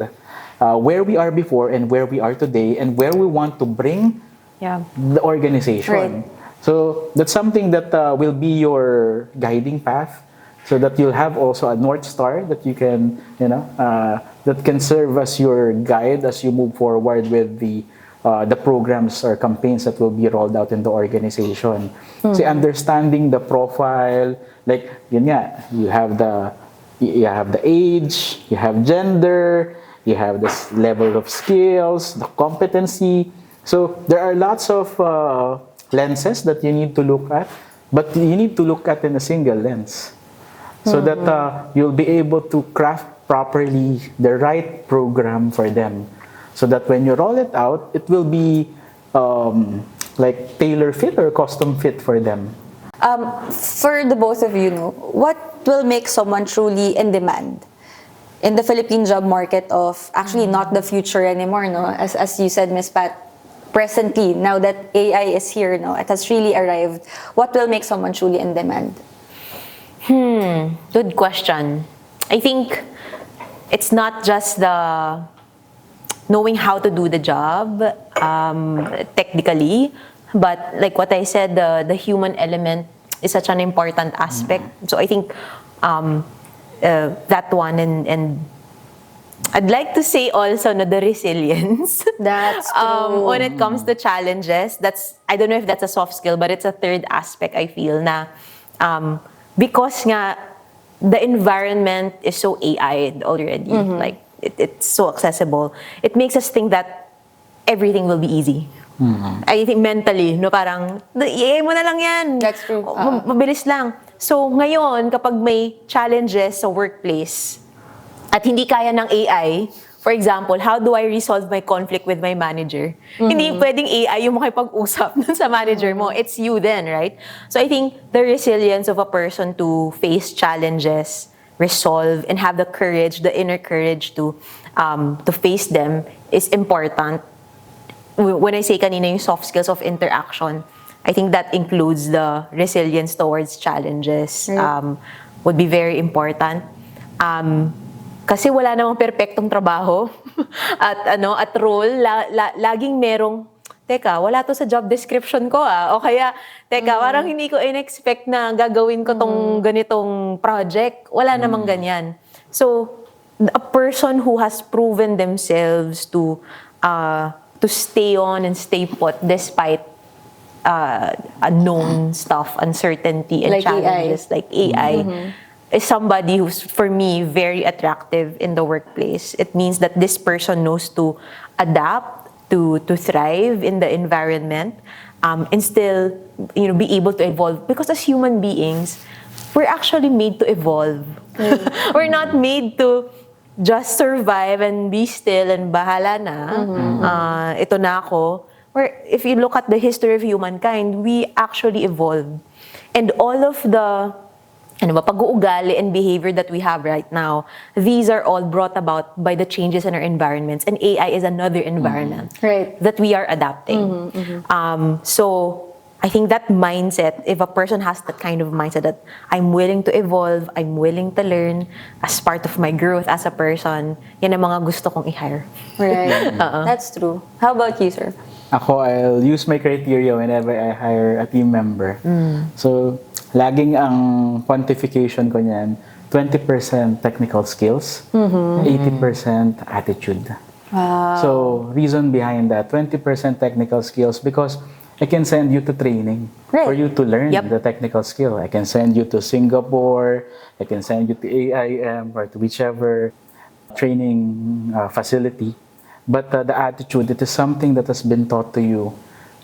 where we are before and where we are today, and where we want to bring the organization. Right. So that's something that will be your guiding path, so that you'll have also a North Star that you can, that can serve as your guide as you move forward with the the programs or campaigns that will be rolled out in the organization. See, understanding the profile, like yun nga, you have the age, you have gender, you have the level of skills, the competency. So there are lots of lenses that you need to look at, but you need to look at in a single lens, so that you'll be able to craft properly the right program for them, so that when you roll it out, it will be like tailor fit or custom fit for them. For the both of you, no, what will make someone truly in demand in the Philippine job market of actually not the future anymore, no? As you said, Miss Pat, presently, now that AI is here, no, it has really arrived. What will make someone truly in demand? Good question. I think it's not just the knowing how to do the job technically, but like what I said, the human element is such an important aspect. So I think that one, and I'd like to say also the resilience. That's true. When it comes to challenges, I don't know if that's a soft skill, but it's a third aspect I feel na because nga the environment is so AI already, like it's so accessible. It makes us think that everything will be easy. I think mentally, no, parang i-AI mo na lang yan. That's true. Mabilis lang. So ngayon, kapag may challenges sa workplace at hindi kaya ng AI, for example, how do I resolve my conflict with my manager? Hindi pwedeng AI yung makipag-usap sa manager mo. It's you then, right? So I think the resilience of a person to face challenges, resolve, and have the courage, the inner courage to face them is important. When I say kanina yung soft skills of interaction, I think that includes the resilience towards challenges, would be very important. Kasi wala namang perpektong trabaho at role, laging merong, teka, wala to sa job description ko o kaya, teka, parang hindi ko in-expect na gagawin ko tong ganitong project, wala namang ganyan. So, a person who has proven themselves to stay on and stay put despite unknown stuff, uncertainty, and like challenges AI. like AI, is somebody who's, for me, very attractive in the workplace. It means that this person knows to adapt, to thrive in the environment, and still, be able to evolve. Because as human beings, we're actually made to evolve. We're not made to just survive and be still and bahala na. Ito na ako. Where if you look at the history of humankind, we actually evolved. And all of the pag-uugali and behavior that we have right now, these are all brought about by the changes in our environments. And AI is another environment that we are adapting. So I think that mindset, if a person has that kind of mindset that I'm willing to evolve, I'm willing to learn as part of my growth as a person, yan ang mga gusto kong i-hire. Right. That's true. How about you, sir? Ako, I'll use my criteria whenever I hire a team member. So, laging ang quantification ko niyan, 20% technical skills, 80% attitude. Wow. So, reason behind that, 20% technical skills, because I can send you to training for you to learn the technical skill. I can send you to Singapore, I can send you to AIM or to whichever training facility. But the attitude, it is something that has been taught to you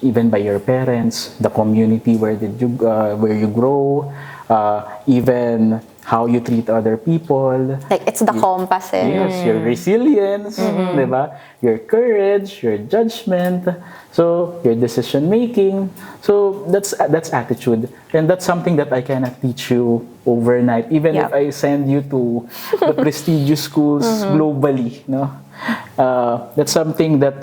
even by your parents, the community where you grow, even how you treat other people. Like, it's the compass. Yes, your resilience, diba? Your courage, your judgment, so your decision making. So that's attitude, and that's something that I cannot teach you overnight. Even if I send you to the prestigious schools globally, no, that's something that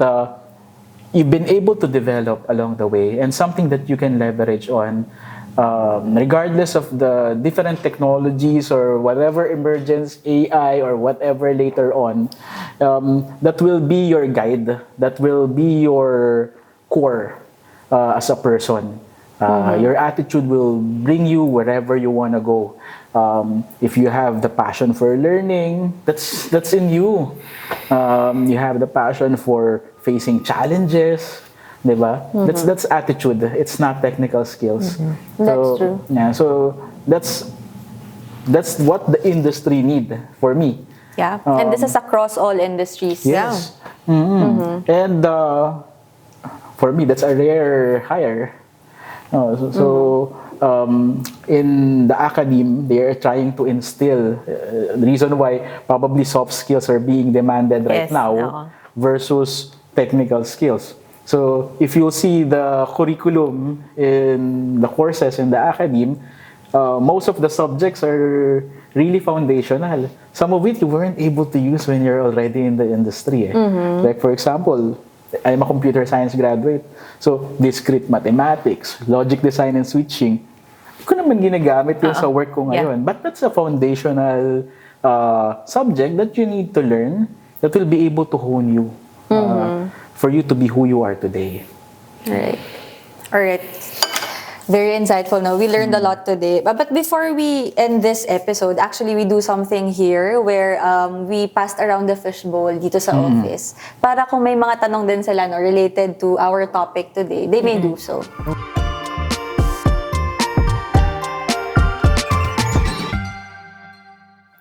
you've been able to develop along the way, and something that you can leverage on. Regardless of the different technologies or whatever emergence, AI or whatever later on, that will be your guide, that will be your core as a person. Your attitude will bring you wherever you want to go. If you have the passion for learning, that's in you. You have the passion for facing challenges, 'di ba? That's attitude. It's not technical skills. That's true. Yeah, so that's what the industry need for me. Yeah. And this is across all industries. Yes. And for me, that's a rare hire. In the academe, they are trying to instill the reason why probably soft skills are being demanded right Yes, now oo. versus technical skills. So if you see the curriculum in the courses in the academe, most of the subjects are really foundational. Some of it you weren't able to use when you're already in the industry. Like for example, I'm a computer science graduate. So discrete mathematics, logic design and switching, hindi ko naman ginagamit yun sa work ko ngayon. But that's a foundational subject that you need to learn that will be able to hone you for you to be who you are today. Right. All right. Very insightful. No, we learned a lot today. But before we end this episode, actually we do something here where we passed around the fishbowl dito sa office. Para kung may mga tanong din sila no, related to our topic today, they may do so.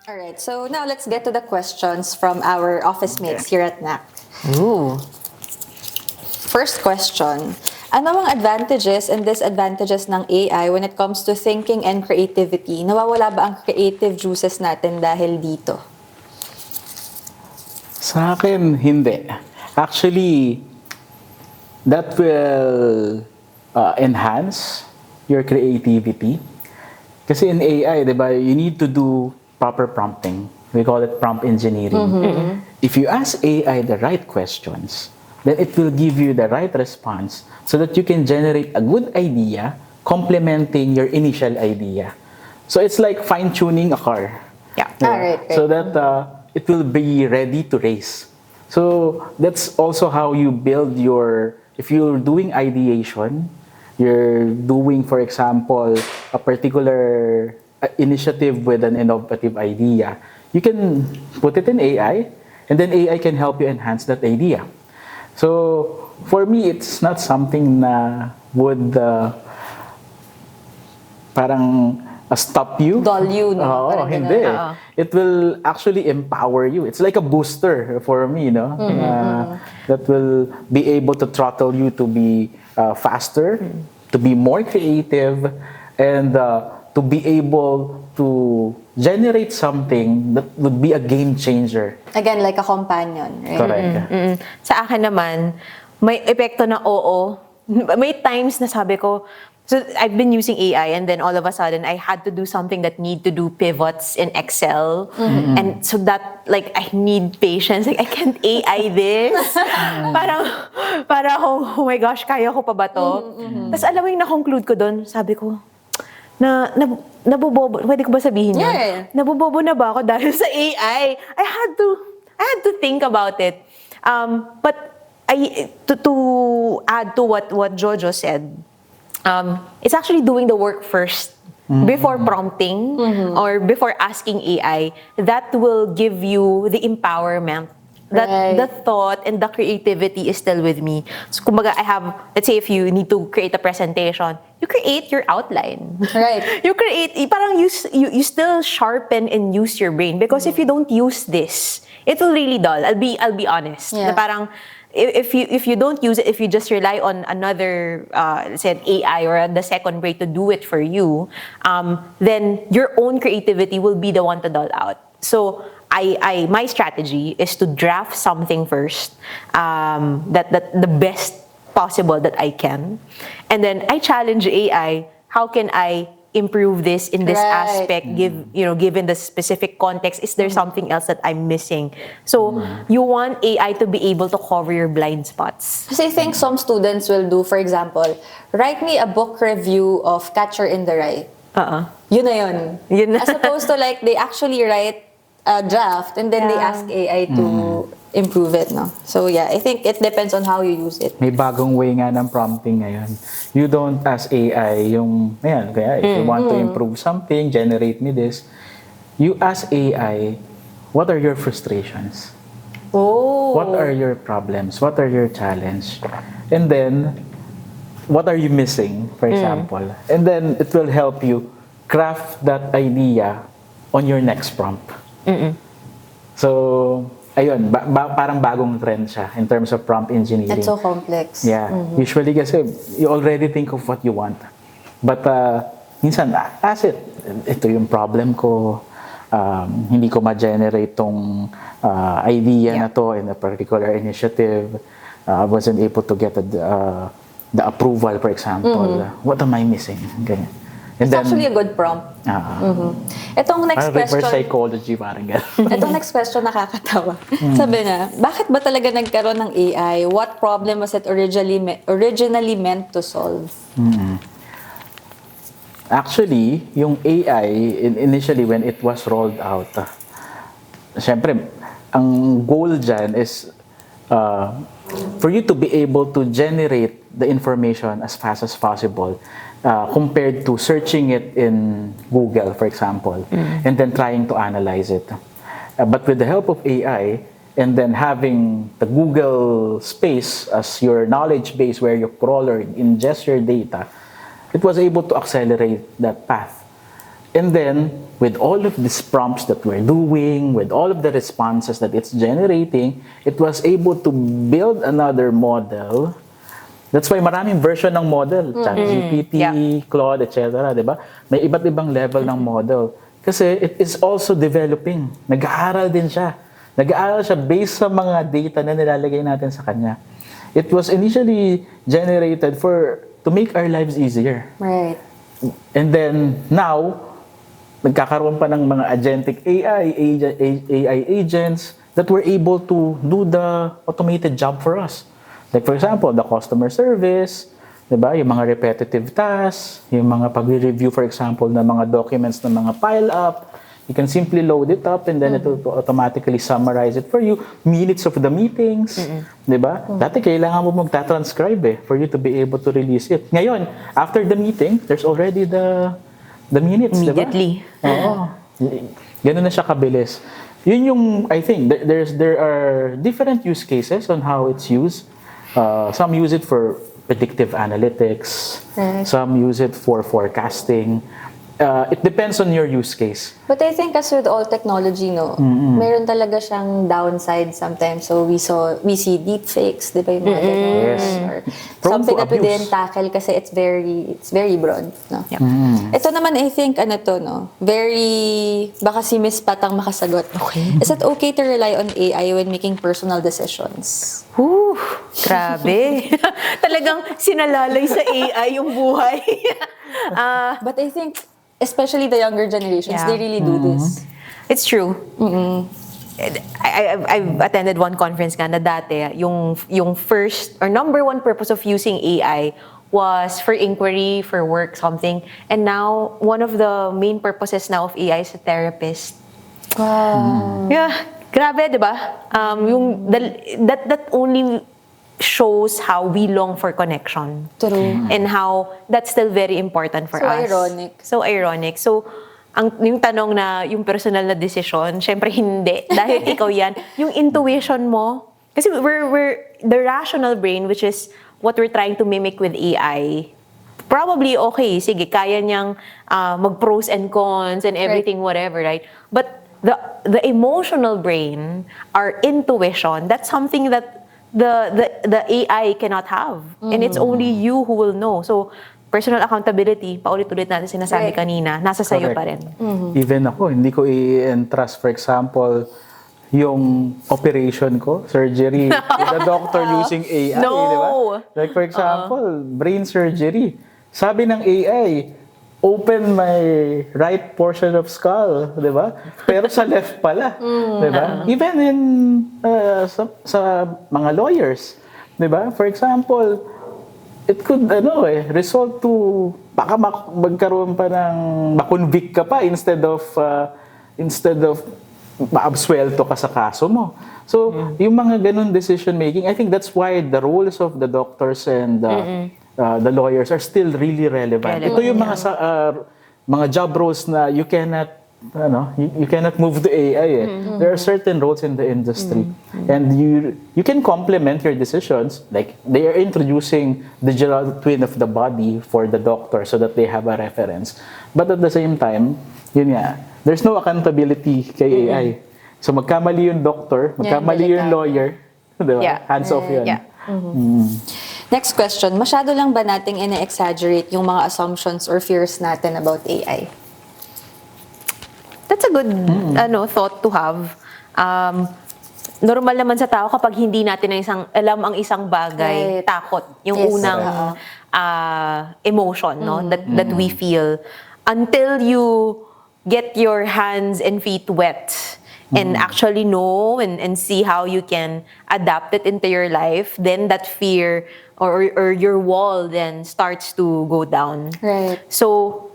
All right. So now let's get to the questions from our office mates here at NAC. Ooh. First question. Ano ang advantages and disadvantages ng AI when it comes to thinking and creativity? Nawawala ba ang creative juices natin dahil dito? Sa akin, hindi. Actually, that will enhance your creativity. Kasi in AI, di ba, you need to do proper prompting. We call it prompt engineering. If you ask AI the right questions, then it will give you the right response so that you can generate a good idea complementing your initial idea. So it's like fine-tuning a car. Yeah. Right. So that it will be ready to race. So that's also how you build if you're doing ideation, you're doing, for example, a particular initiative with an innovative idea, you can put it in AI, and then AI can help you enhance that idea. So for me, it's not something na would parang stop you. Dull you, no? Oo, Parang hindi. ganun. It will actually empower you. It's like a booster for me, no? That will be able to throttle you to be faster, to be more creative, and to be able to generate something that would be a game changer. Again, like a companion, right? Correct. Sa akin naman, may epekto na oo. May times na sabi ko, so I've been using AI and then all of a sudden I had to do something that need to do pivots in Excel. And so that, like, I need patience. Like, I can't AI this. Parang, oh my gosh, kaya ko pa ba to? Tapos alam mo yung na-conclude ko doon, sabi ko, nabobobo, pwede ko ba sabihin yun? Yeah. Nabobobo na ba ako dahil sa AI? I had to think about it. But to add to what Jojo said, it's actually doing the work first before prompting or before asking AI. That will give you the empowerment. That the thought and the creativity is still with me. So, kumbaga, let's say if you need to create a presentation, you create your outline. Right. You create, parang you still sharpen and use your brain, because if you don't use this, it will really dull. I'll be honest. Yeah. Na parang, if you don't use it, if you just rely on another, let's say an AI or the second brain to do it for you, then your own creativity will be the one to dull out. So my strategy is to draft something first, that the best possible that I can, and then I challenge AI. How can I improve this in this aspect? Given the specific context, is there something else that I'm missing? So you want AI to be able to cover your blind spots. Kasi I think some students will do, for example, write me a book review of Catcher in the Rye. Yun na yun. Yun na. As opposed to like, they actually write a draft and then they ask AI to improve it, no? So yeah, I think it depends on how you use it. May bagong way nga ng prompting ngayon. You don't ask AI kaya if you want to improve something, generate me this. You ask AI, what are your frustrations? Oh. What are your problems? What are your challenge? And then, what are you missing, for example? And then, it will help you craft that idea on your next prompt. So, ayun, parang bagong trend siya in terms of prompt engineering. It's so complex. Yeah. Usually kasi, you already think of what you want. But, minsan, ito yung problem ko. Hindi ko ma-generate tong idea na to in a particular initiative. I wasn't able to get the approval, for example. What am I missing? Ganyan. And It's actually a good prompt. Itong next reverse question, psychology, parang gano'n. itong next question nakakatawa. Sabi na, bakit ba talaga nagkaroon ng AI? What problem was it originally meant to solve? Actually, yung AI, initially when it was rolled out, syempre, ang goal dyan is for you to be able to generate the information as fast as possible compared to searching it in Google, for example, and then trying to analyze it. But with the help of AI, and then having the Google space as your knowledge base where your crawler ingests your data, it was able to accelerate that path. And then, with all of these prompts that we're doing, with all of the responses that it's generating, it was able to build another model. That's why maraming version ng model. ChatGPT, Claude, etc. Diba? May iba't ibang level ng model. Kasi it is also developing. Nag-aaral din siya. Nag-aaral siya based sa mga data na nilalagay natin sa kanya. It was initially generated to make our lives easier. Right. And then, now, nagkakaroon pa ng mga agentic AI agents that were able to do the automated job for us. Like for example, the customer service, diba? Yung mga repetitive tasks, yung mga pag-review for example ng mga documents ng mga pile-up, you can simply load it up and then it will automatically summarize it for you. Minutes of the meetings, diba? Dati kailangan mo magta-transcribe for you to be able to release it. Ngayon, after the meeting, there's already the minutes, Immediately. diba? Oo. Ganun na siya kabilis. Yun yung, I think, there are different use cases on how it's used. Some use it for predictive analytics. Some use it for forecasting. It depends on your use case. But I think as with all technology, no, meron talaga siyang downside sometimes. So we see deepfakes, di ba yung mga ganun? Yes. Or Prone something to that we abuse. didn't tackle kasi it's very broad, no? Ito naman, I think, baka si Miss Patang makasagot. Okay. Is it okay to rely on AI when making personal decisions? Whew, grabe. Talagang sinalalay sa AI yung buhay. But I think, especially the younger generations, Yeah. they really do this. It's true. I've attended one conference nga na dati, yung first or number one purpose of using AI was for inquiry, for work, something. And now, one of the main purposes now of AI is a therapist. Wow. Yeah, grabe, di ba? That only shows how we long for connection. True. And how that's still very important for So us. ironic. So ironic. So, yung tanong na yung personal na decision, syempre hindi. Dahil ikaw yan. Yung intuition mo, kasi we're the rational brain, which is what we're trying to mimic with AI, probably okay, sige, kaya niyang mag-pros and cons and everything, whatever, right? But the emotional brain, our intuition, that's something that the AI cannot have. And it's only you who will know. So, personal accountability, paulit-ulit natin sinasabi kanina, nasa sayo pa rin. Even ako, hindi ko i-entrust, for example, yung operation ko, surgery, with the doctor using AI, No. di ba? Like for example, brain surgery. Sabi ng AI, open my right portion of skull, di ba? Pero sa left pala, di ba? Even in sa mga lawyers, di ba? For example, it could result to baka magkaroon pa ng makonvict ka pa instead of maabsuelto ka sa kaso mo. So, yung mga ganun decision making, I think that's why the roles of the doctors and the lawyers are still really relevant. Ito yung mga job roles na you cannot you cannot move to AI. Eh. There are certain roles in the industry, and you can complement your decisions. Like they are introducing digital twin of the body for the doctor so that they have a reference. But at the same time, yun nga, there's no accountability kay AI. So magkamali yung doctor, magkamali yung lawyer, diba? Yeah. Hands off yun. Yeah. Next question, masyado lang ba nating ina-exaggerate yung mga assumptions or fears natin about AI? That's a good thought to have. Normal naman sa tao kapag hindi natin alam ang isang bagay, Right. takot. Yung Yes. unang emotion that we feel. Until you get your hands and feet wet and actually know and see how you can adapt it into your life, then that fear or your wall then starts to go down. Right. So,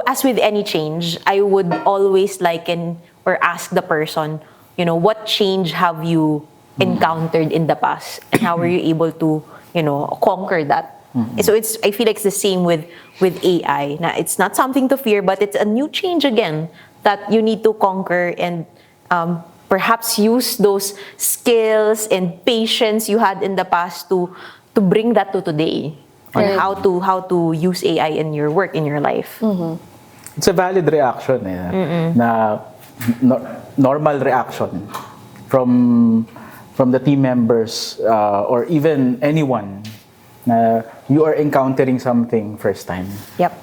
as with any change, I would always liken or ask the person, what change have you encountered in the past, and how were you able to, conquer that? So I feel like it's the same with AI. Na it's not something to fear, but it's a new change again that you need to conquer and perhaps use those skills and patience you had in the past to bring that to today. On Right. how to use AI in your work, in your life. It's a valid reaction na normal reaction from the team members or even anyone na you are encountering something first time. Yep.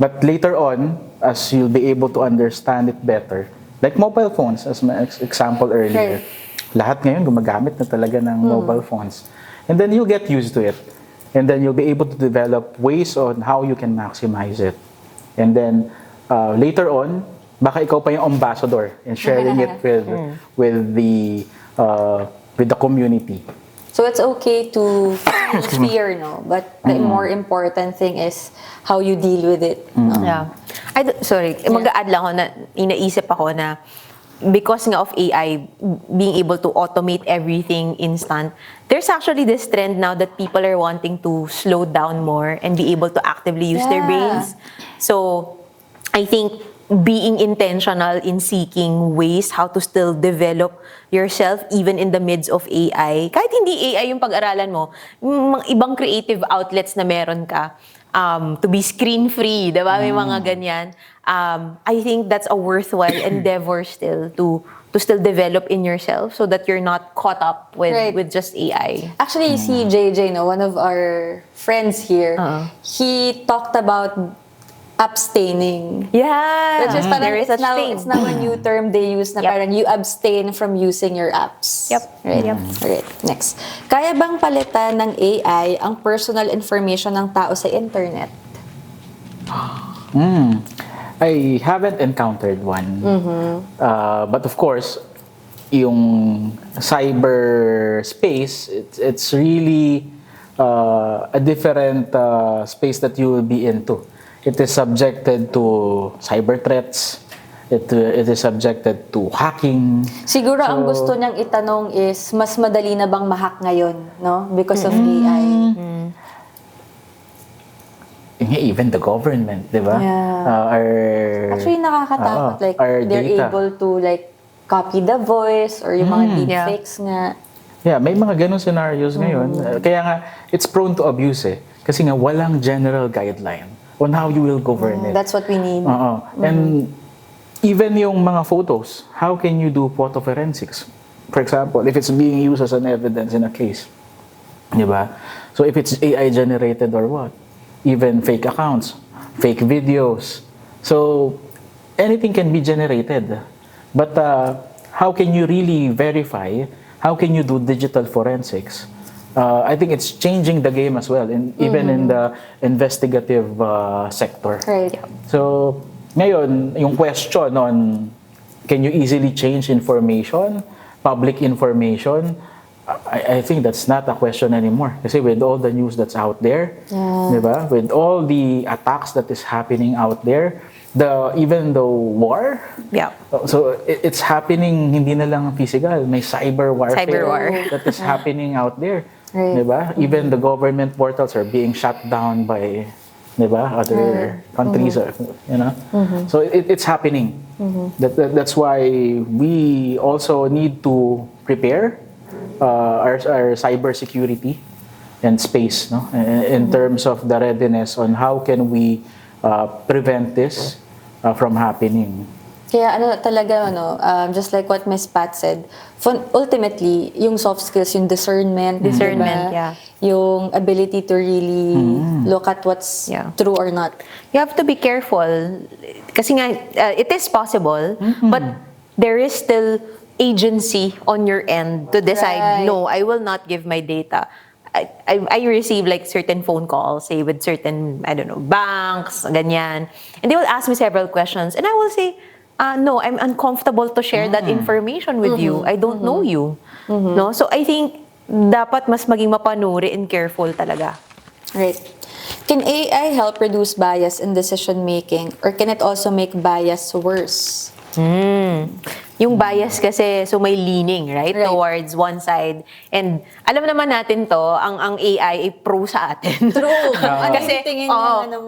But later on, as you'll be able to understand it better, like mobile phones, as my example earlier, lahat ngayon gumagamit na talaga ng mobile phones. And then you'll get used to it. And then you'll be able to develop ways on how you can maximize it. And then later on, baka ikaw pa yung ambassador in sharing it with the community. So it's okay to feel fear, no? But the more important thing is how you deal with it. No? Yeah. Mag-a-add lang ako na inaisip ako na because nga of AI being able to automate everything instant, there's actually this trend now that people are wanting to slow down more and be able to actively use their brains. So I think being intentional in seeking ways how to still develop yourself even in the midst of AI. Kahit hindi AI yung pag-aralan mo, mga ibang creative outlets na meron ka, to be screen-free, diba? May mga ganyan. I think that's a worthwhile endeavor still to still develop in yourself so that you're not caught up with just AI. Actually, si JJ, no, one of our friends here, he talked about abstaining. Yeah. Which is parang there is it's such thing. now a new term they use na Yep. parang you abstain from using your apps. Yep. Right? Yep. Alright, next. Kaya bang palitan ng AI ang personal information ng tao sa internet? I haven't encountered one. But of course, yung cyberspace, it's really a different space that you will be into. It is subjected to cyber threats. It is subjected to hacking. Siguro ang gusto niyang itanong is, mas madali na bang ma-hack ngayon, no? Because of AI. Even the government, di ba? Yeah. Actually, nakakatakot. Like, our they're data. able to like copy the voice or yung mga deepfakes nga. Yeah, may mga ganun scenarios ngayon. Kaya nga, it's prone to abuse eh. Kasi nga, walang general guideline on how you will govern it. That's what we need. And even yung mga photos, how can you do photo forensics? For example, if it's being used as an evidence in a case. Di ba? So if it's AI generated or what? Even fake accounts, fake videos. So anything can be generated. But how can you really verify? How can you do digital forensics? I think it's changing the game as well, even in the investigative sector. Right. So, ngayon, yung question on can you easily change information, public information, I think that's not a question anymore. Kasi with all the news that's out there, diba? With all the attacks that is happening out there, even the war, so it's happening hindi na lang physical, may cyber warfare that is happening out there. Right. Diba? Even the government portals are being shut down by diba? Other countries, So it's happening. That's why we also need to prepare our cybersecurity and space, no? In terms of the readiness on how can we prevent this from happening. Kaya talaga, just like what Miss Pat said, ultimately, yung soft skills, yung discernment, Discernment, diba? yeah. Yung ability to really look at what's true or not. You have to be careful. Kasi nga, it is possible, but there is still agency on your end to decide, Right. no, I will not give my data. I receive like certain phone calls, say with certain, I don't know, banks, ganyan. And they will ask me several questions. And I will say, no, I'm uncomfortable to share that information with you. I don't know you. No? So I think, dapat mas maging mapanuri and careful talaga. Right. Can AI help reduce bias in decision making, or can it also make bias worse? Yung bias kasi, so may leaning, right? Right. Towards one side. And alam naman natin to, ang AI ay pro sa atin. True. Kasi, Tingin yung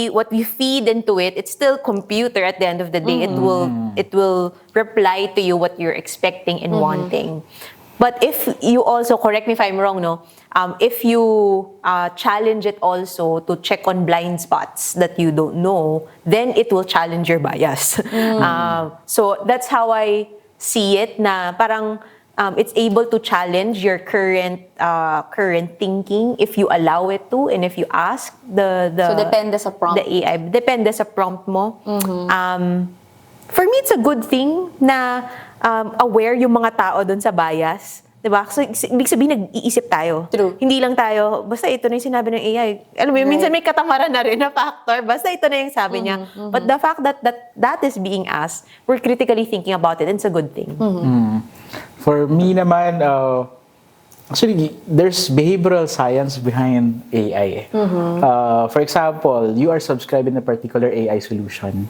what we feed into it, it's still computer at the end of the day. It will reply to you what you're expecting and wanting. But if you also, correct me if I'm wrong, no? If you challenge it also to check on blind spots that you don't know, then it will challenge your bias. So that's how I see it, na parang it's able to challenge your current thinking if you allow it to, and if you ask the So depende sa prompt. the AI, depende sa prompt mo. For me, it's a good thing na aware yung mga tao doon sa bias. Diba? So, ibig sabihin, nag-iisip tayo. True. Hindi lang tayo, basta ito na yung sinabi ng AI. Alam mo, minsan may katamaran na rin na factor, basta ito na yung sabi niya. But the fact that is being asked, we're critically thinking about it, and it's a good thing. For me naman, actually, there's behavioral science behind AI. For example, you are subscribing a particular AI solution.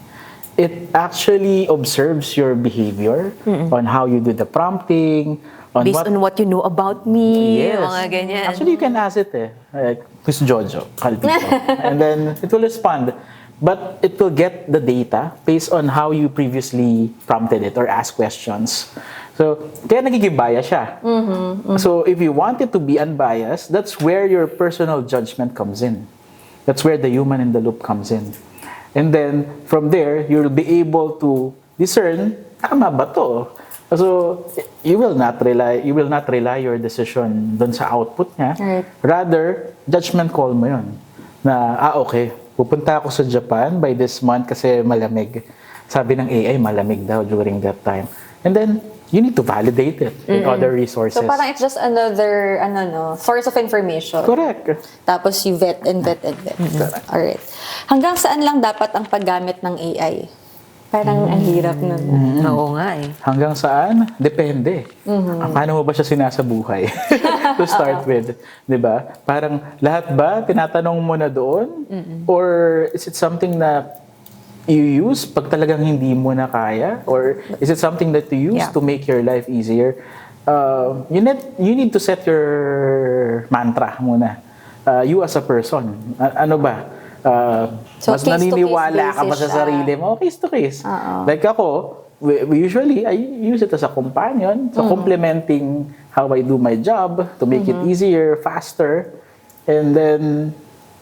It actually observes your behavior on how you do the prompting, Based on what you know about me, Yes. mga ganyan. Actually, you can ask it like, who's Jojo Calpito? And then it will respond. But it will get the data based on how you previously prompted it or asked questions. So, kaya nagiging bias siya. So, if you want it to be unbiased, that's where your personal judgment comes in. That's where the human in the loop comes in. And then, from there, you'll be able to discern, tama ba to? So, you will not rely your decision dun sa output niya. Right. Rather, judgment call mo yun. Na, okay, pupunta ako sa Japan by this month kasi malamig. Sabi ng AI, malamig daw during that time. And then, you need to validate it with other resources. So parang it's just another source of information. Correct. Tapos you vet and vet and vet. Alright. Hanggang saan lang dapat ang paggamit ng AI? Parang ang hirap nun. Oo nga eh. Hanggang saan? Depende. Paano mo ba siya sinasabuhay? To start with. Diba? Parang lahat ba tinatanong mo na doon? Or is it something na you use pag talagang hindi mo na kaya? Or is it something that you use to make your life easier? You need to set your mantra muna. You as a person. Ano ba? So, Mas case-to-case naniniwala ka ba basis sa sarili mo? Case to case. Like ako, usually, I use it as a companion. So, complementing how I do my job to make it easier, faster. And then,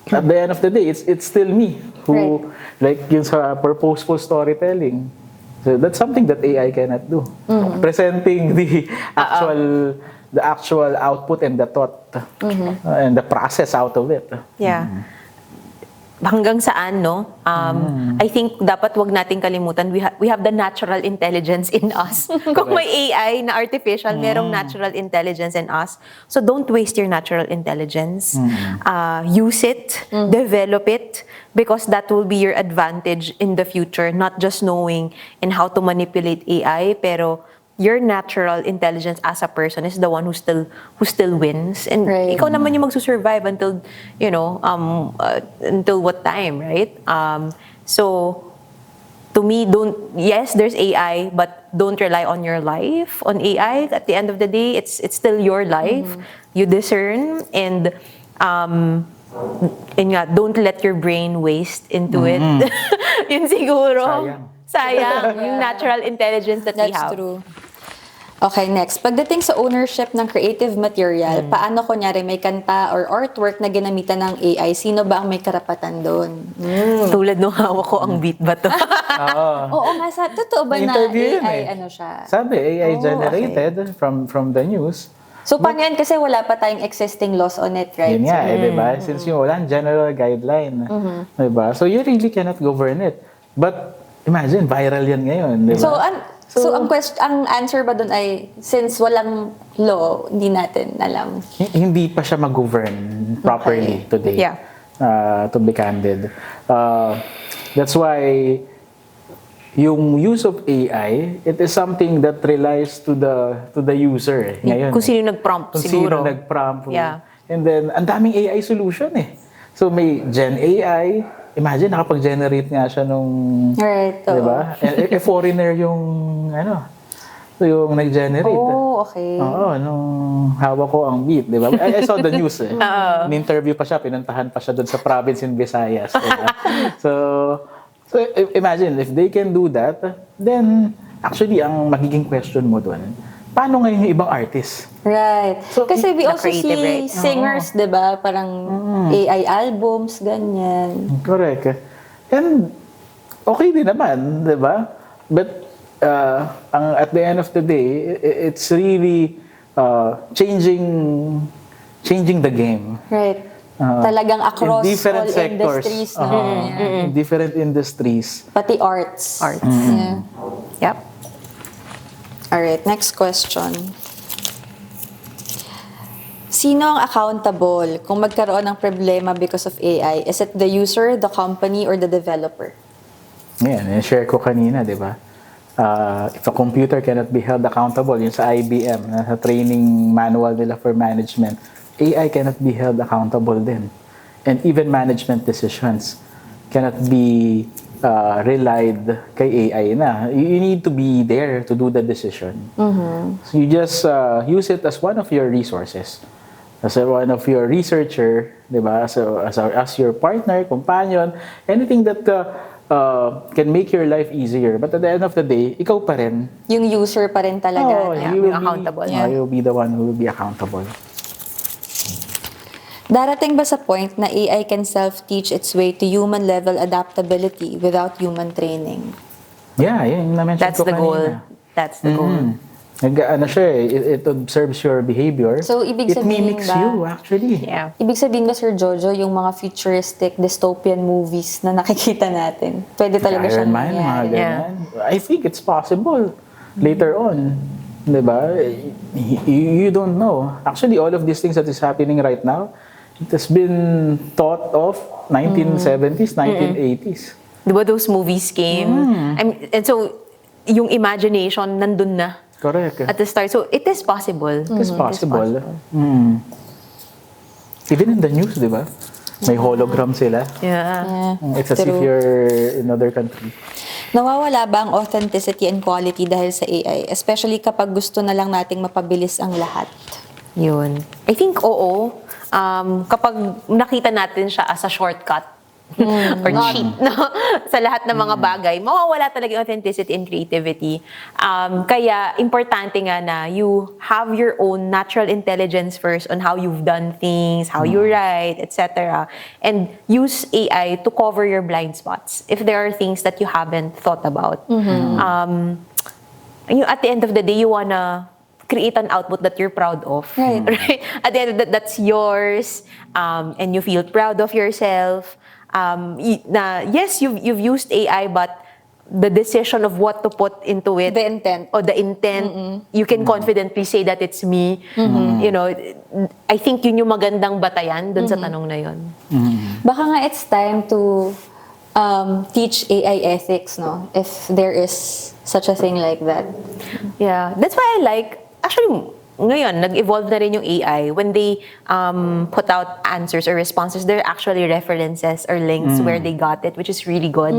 at the end of the day, it's still me who, like yung sa purposeful storytelling. So, that's something that AI cannot do. Presenting the actual output and the thought and the process out of it. Yeah. Hanggang saan, no? I think dapat wag nating kalimutan, we have the natural intelligence in us. Kung may AI na artificial, merong natural intelligence in us. So don't waste your natural intelligence. Use it, develop it, because that will be your advantage in the future, not just knowing and how to manipulate AI, pero your natural intelligence as a person is the one who still wins, and ikaw naman yung magsusurvive until until what time, right? So to me, yes, there's AI, but don't rely on your life on AI. At the end of the day, it's still your life. You discern, and yun nga, don't let your brain waste into it. Yun siguro. Sayang. Yung natural intelligence that we That's have. true. Okay, next. Pagdating sa ownership ng creative material, paano kunyari may kanta or artwork na ginamitan ng AI, sino ba ang may karapatan doon? Tulad nung hawak ko, ang beat ba to? Oo nga, totoo ba na Na-interview yun AI ano siya? Sabi, AI generated from the news. So, paano yan? Kasi wala pa tayong existing laws on it, right? Yun nga, di ba? Since yung walang general guideline, di ba? So you really cannot govern it. But imagine, viral yan ngayon, di ba? So, ang answer ba doon ay, since walang law, hindi natin alam. Hindi pa siya mag-govern properly today. Yeah. To be candid. That's why yung use of AI, it is something that relies to the user ngayon. Kung sino nag-prompt Kung siguro. sino nag-prompt. Yeah. And then, ang daming AI solution eh. So may Gen AI, imagine nakapag-generate nga siya nung, Right. di ba? Foreigner yung, yung nag-generate. Oh, okay. Oo, nung hawak ko ang beat, di ba? I saw the news eh. In-interview pa siya, pinuntahan pa siya doon sa province in Visayas. Diba? So imagine, if they can do that, then actually, ang magiging question mo doon, paano ngayon yung ibang artist? Right. So, Kasi we the also see creative, right? singers, di ba? Parang AI albums, ganyan. Correct. And okay din naman, di ba? But at the end of the day, it's really changing the game. Right. Talagang across in different all sectors, industries. No? Yeah. in different industries. Pati arts. Yeah. Yep. Alright, next question. Sino ang accountable kung magkaroon ng problema because of AI? Is it the user, the company, or the developer? Yan, share ko kanina, di ba? If a computer cannot be held accountable, yun sa IBM, sa training manual nila for management, AI cannot be held accountable din. And even management decisions cannot be relied kay AI na. You need to be there to do the decision. So you just use it as one of your resources. As one of your researcher, di ba? As your partner, companion, anything that can make your life easier. But at the end of the day, ikaw pa rin. Yung user pa rin talaga. You will accountable. You will be the one who will be accountable. Darating ba sa point na AI can self-teach its way to human-level adaptability without human training? Yeah, yun na-mention That's ko the goal. kanina. That's the goal. Ano siya eh, it observes your behavior. So, ibig it sabihin mimics ba- you, actually. Yeah. Ibig sabihin ba, Sir Jojo, yung mga futuristic dystopian movies na nakikita natin, pwede talaga siyang Iron Man, mga mangyari? ganyan. I think it's possible later on. Diba? You don't know. Actually, all of these things that is happening right now, it has been thought of 1970s, 1980s. Diba those movies came? And so, yung imagination nandun na Correct. at the start. So, it is possible. It is possible. Even in the news, di ba? May hologram sila. Yeah. It's as if True. you're in another country. Nawawala ba ang authenticity and quality dahil sa AI? Especially kapag gusto na lang nating mapabilis ang lahat. Yun. I think oo. Kapag nakita natin siya as a shortcut or cheat no? sa lahat ng mga bagay, mawawala talaga yung authenticity and creativity. Kaya, importante nga na you have your own natural intelligence first on how you've done things, how you write, etc. And use AI to cover your blind spots if there are things that you haven't thought about. At the end of the day, you wanna create an output that you're proud of. Right. Right? At the end of the day, that's yours, and you feel proud of yourself. Yes, you've used AI, but the decision of what to put into it, The intent. or the intent, you can confidently say that it's me. You know, I think yun yung magandang batayan dun sa tanong na yun. Baka nga it's time to teach AI ethics, no? If there is such a thing like that. Yeah, that's why I like, actually, ngayon, nag-evolve na rin yung AI. When they put out answers or responses, there are actually references or links where they got it, which is really good.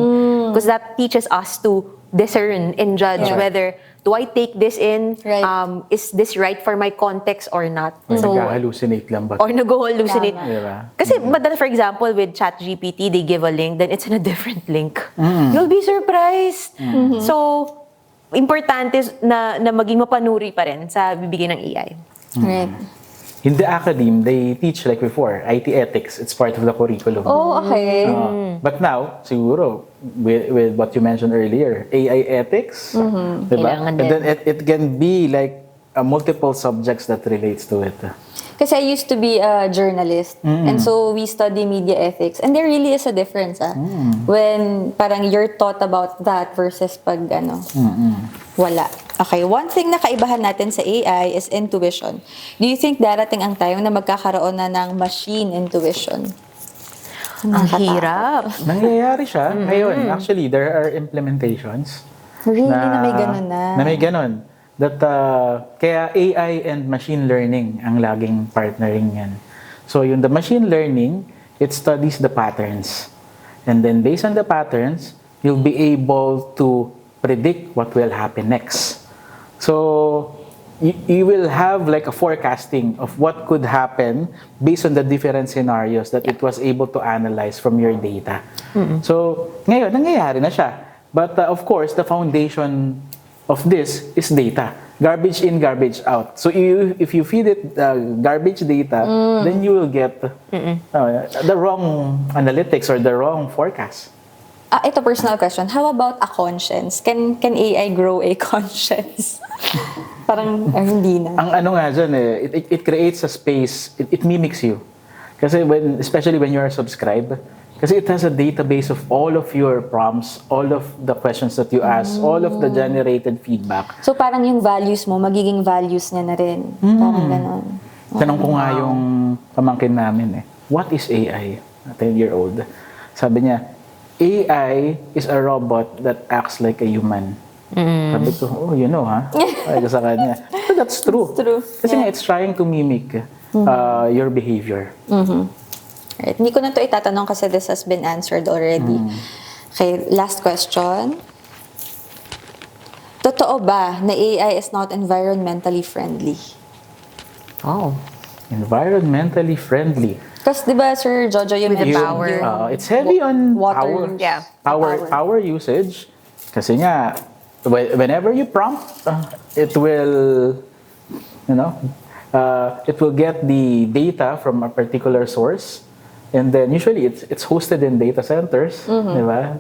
Because that teaches us to discern and judge Yeah. whether do I take this in, Right. is this right for my context or not? Or nag-hallucinate lang ba? Or nag-hallucinate. Tama. Diba? Kasi, but then for example, with ChatGPT, they give a link, then it's in a different link. You'll be surprised. So, importante na maging mapanuri pa rin sa bibigyan ng AI. Right. In the academe, they teach like before, IT ethics. It's part of the curriculum. Oh, okay. But now, siguro, with what you mentioned earlier, AI ethics, diba? Kailangan And din. then it can be like multiple subjects that relates to it. Kasi I used to be a journalist, and so we study media ethics, and there really is a difference when parang you're taught about that versus pag wala. Okay, one thing na kaibahan natin sa AI is intuition. Do you think darating ang time na magkakaroon na ng machine intuition? Ang hirap. Nangyayari siya. Ngayon, actually, there are implementations Really, na may ganun na. Na may ganun. That, kaya AI and machine learning ang laging partnering yan. So, the machine learning, it studies the patterns. And then, based on the patterns, you'll be able to predict what will happen next. So, you will have like a forecasting of what could happen based on the different scenarios that it was able to analyze from your data. So, ngayon, nangyayari na siya. But of course, the foundation of this is data. Garbage in, garbage out. So if you feed it garbage data, then you will get the wrong analytics or the wrong forecast. Ito personal question. How about a conscience? Can AI grow a conscience? Parang hindi na. Ang ano nga dyan it creates a space, it mimics you. Kasi especially when you are subscribed, kasi it has a database of all of your prompts, all of the questions that you ask, all of the generated feedback. So parang yung values mo, magiging values niya na rin. Parang ganon. Tanong ko nga yung pamangkin namin what is AI? A 10-year-old. Sabi niya, AI is a robot that acts like a human. Sabi ko, oh, you know, ha? Ay, sa kanya. But that's true. It's true. Kasi nga, it's trying to mimic your behavior. Right. Hindi ko na to itatanong kasi this has been answered already. Okay, last question. Totoo ba na AI is not environmentally friendly? Oh. Environmentally friendly. Kasi di ba, Sir Jojo, you With the mentioned power. yung It's heavy on water power. use. Yeah. Power usage. Kasi nga, whenever you prompt, it will, it will get the data from a particular source. And then usually it's hosted in data centers, di ba?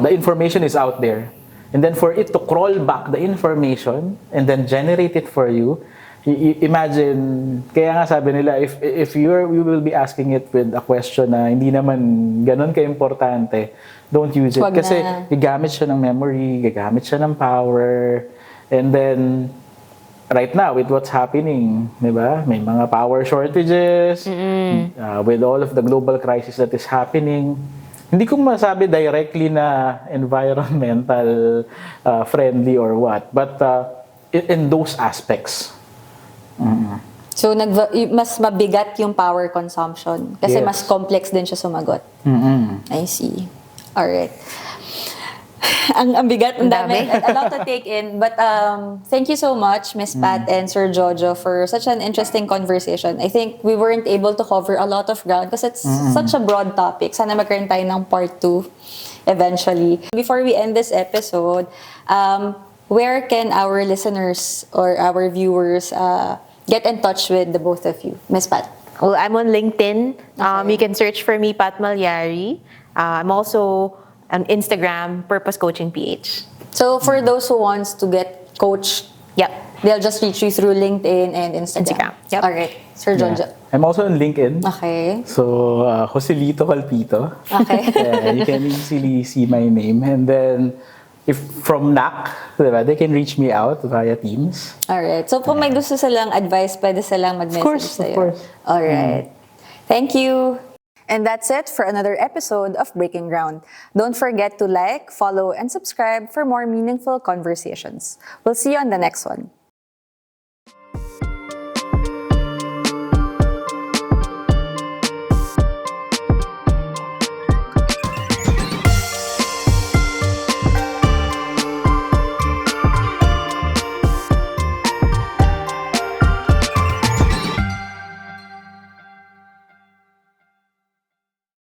The information is out there. And then for it to crawl back the information and then generate it for you, imagine, kaya nga sabi nila, if we will be asking it with a question na hindi naman ganun ka-importante, don't use it. Wag Kasi na. gagamit siya ng memory, gagamit siya ng power, and then right now, with what's happening, di ba? May mga power shortages, with all of the global crisis that is happening. Hindi ko masabi directly na environmental friendly or what, but in those aspects. So, mas mabigat yung power consumption. Kasi Yes. mas complex din siya sumagot. I see. Alright. Ang bigat, ang dami. A lot to take in. But thank you so much, Miss Pat and Sir Jojo, for such an interesting conversation. I think we weren't able to cover a lot of ground because it's such a broad topic. Sana magkaroon tayo ng part 2 eventually. Before we end this episode, where can our listeners or our viewers get in touch with the both of you? Miss Pat. Well, I'm on LinkedIn. You can search for me, Pat Mallari. I'm also on Instagram, Purpose Coaching PH. So for those who wants to get coached, Yep. they'll just reach you through LinkedIn and Instagram. Yep. Alright. Sir Jojo. I'm also on LinkedIn. Okay. So, Joselito Calpito. Okay. Yeah, you can easily see my name. And then, if from NAC, diba, they can reach me out via Teams. Alright. So kung may gusto silang advice, pwede silang mag-message course, of sa'yo. course. Alright. Thank you. And that's it for another episode of Breaking Ground. Don't forget to like, follow, and subscribe for more meaningful conversations. We'll see you on the next one.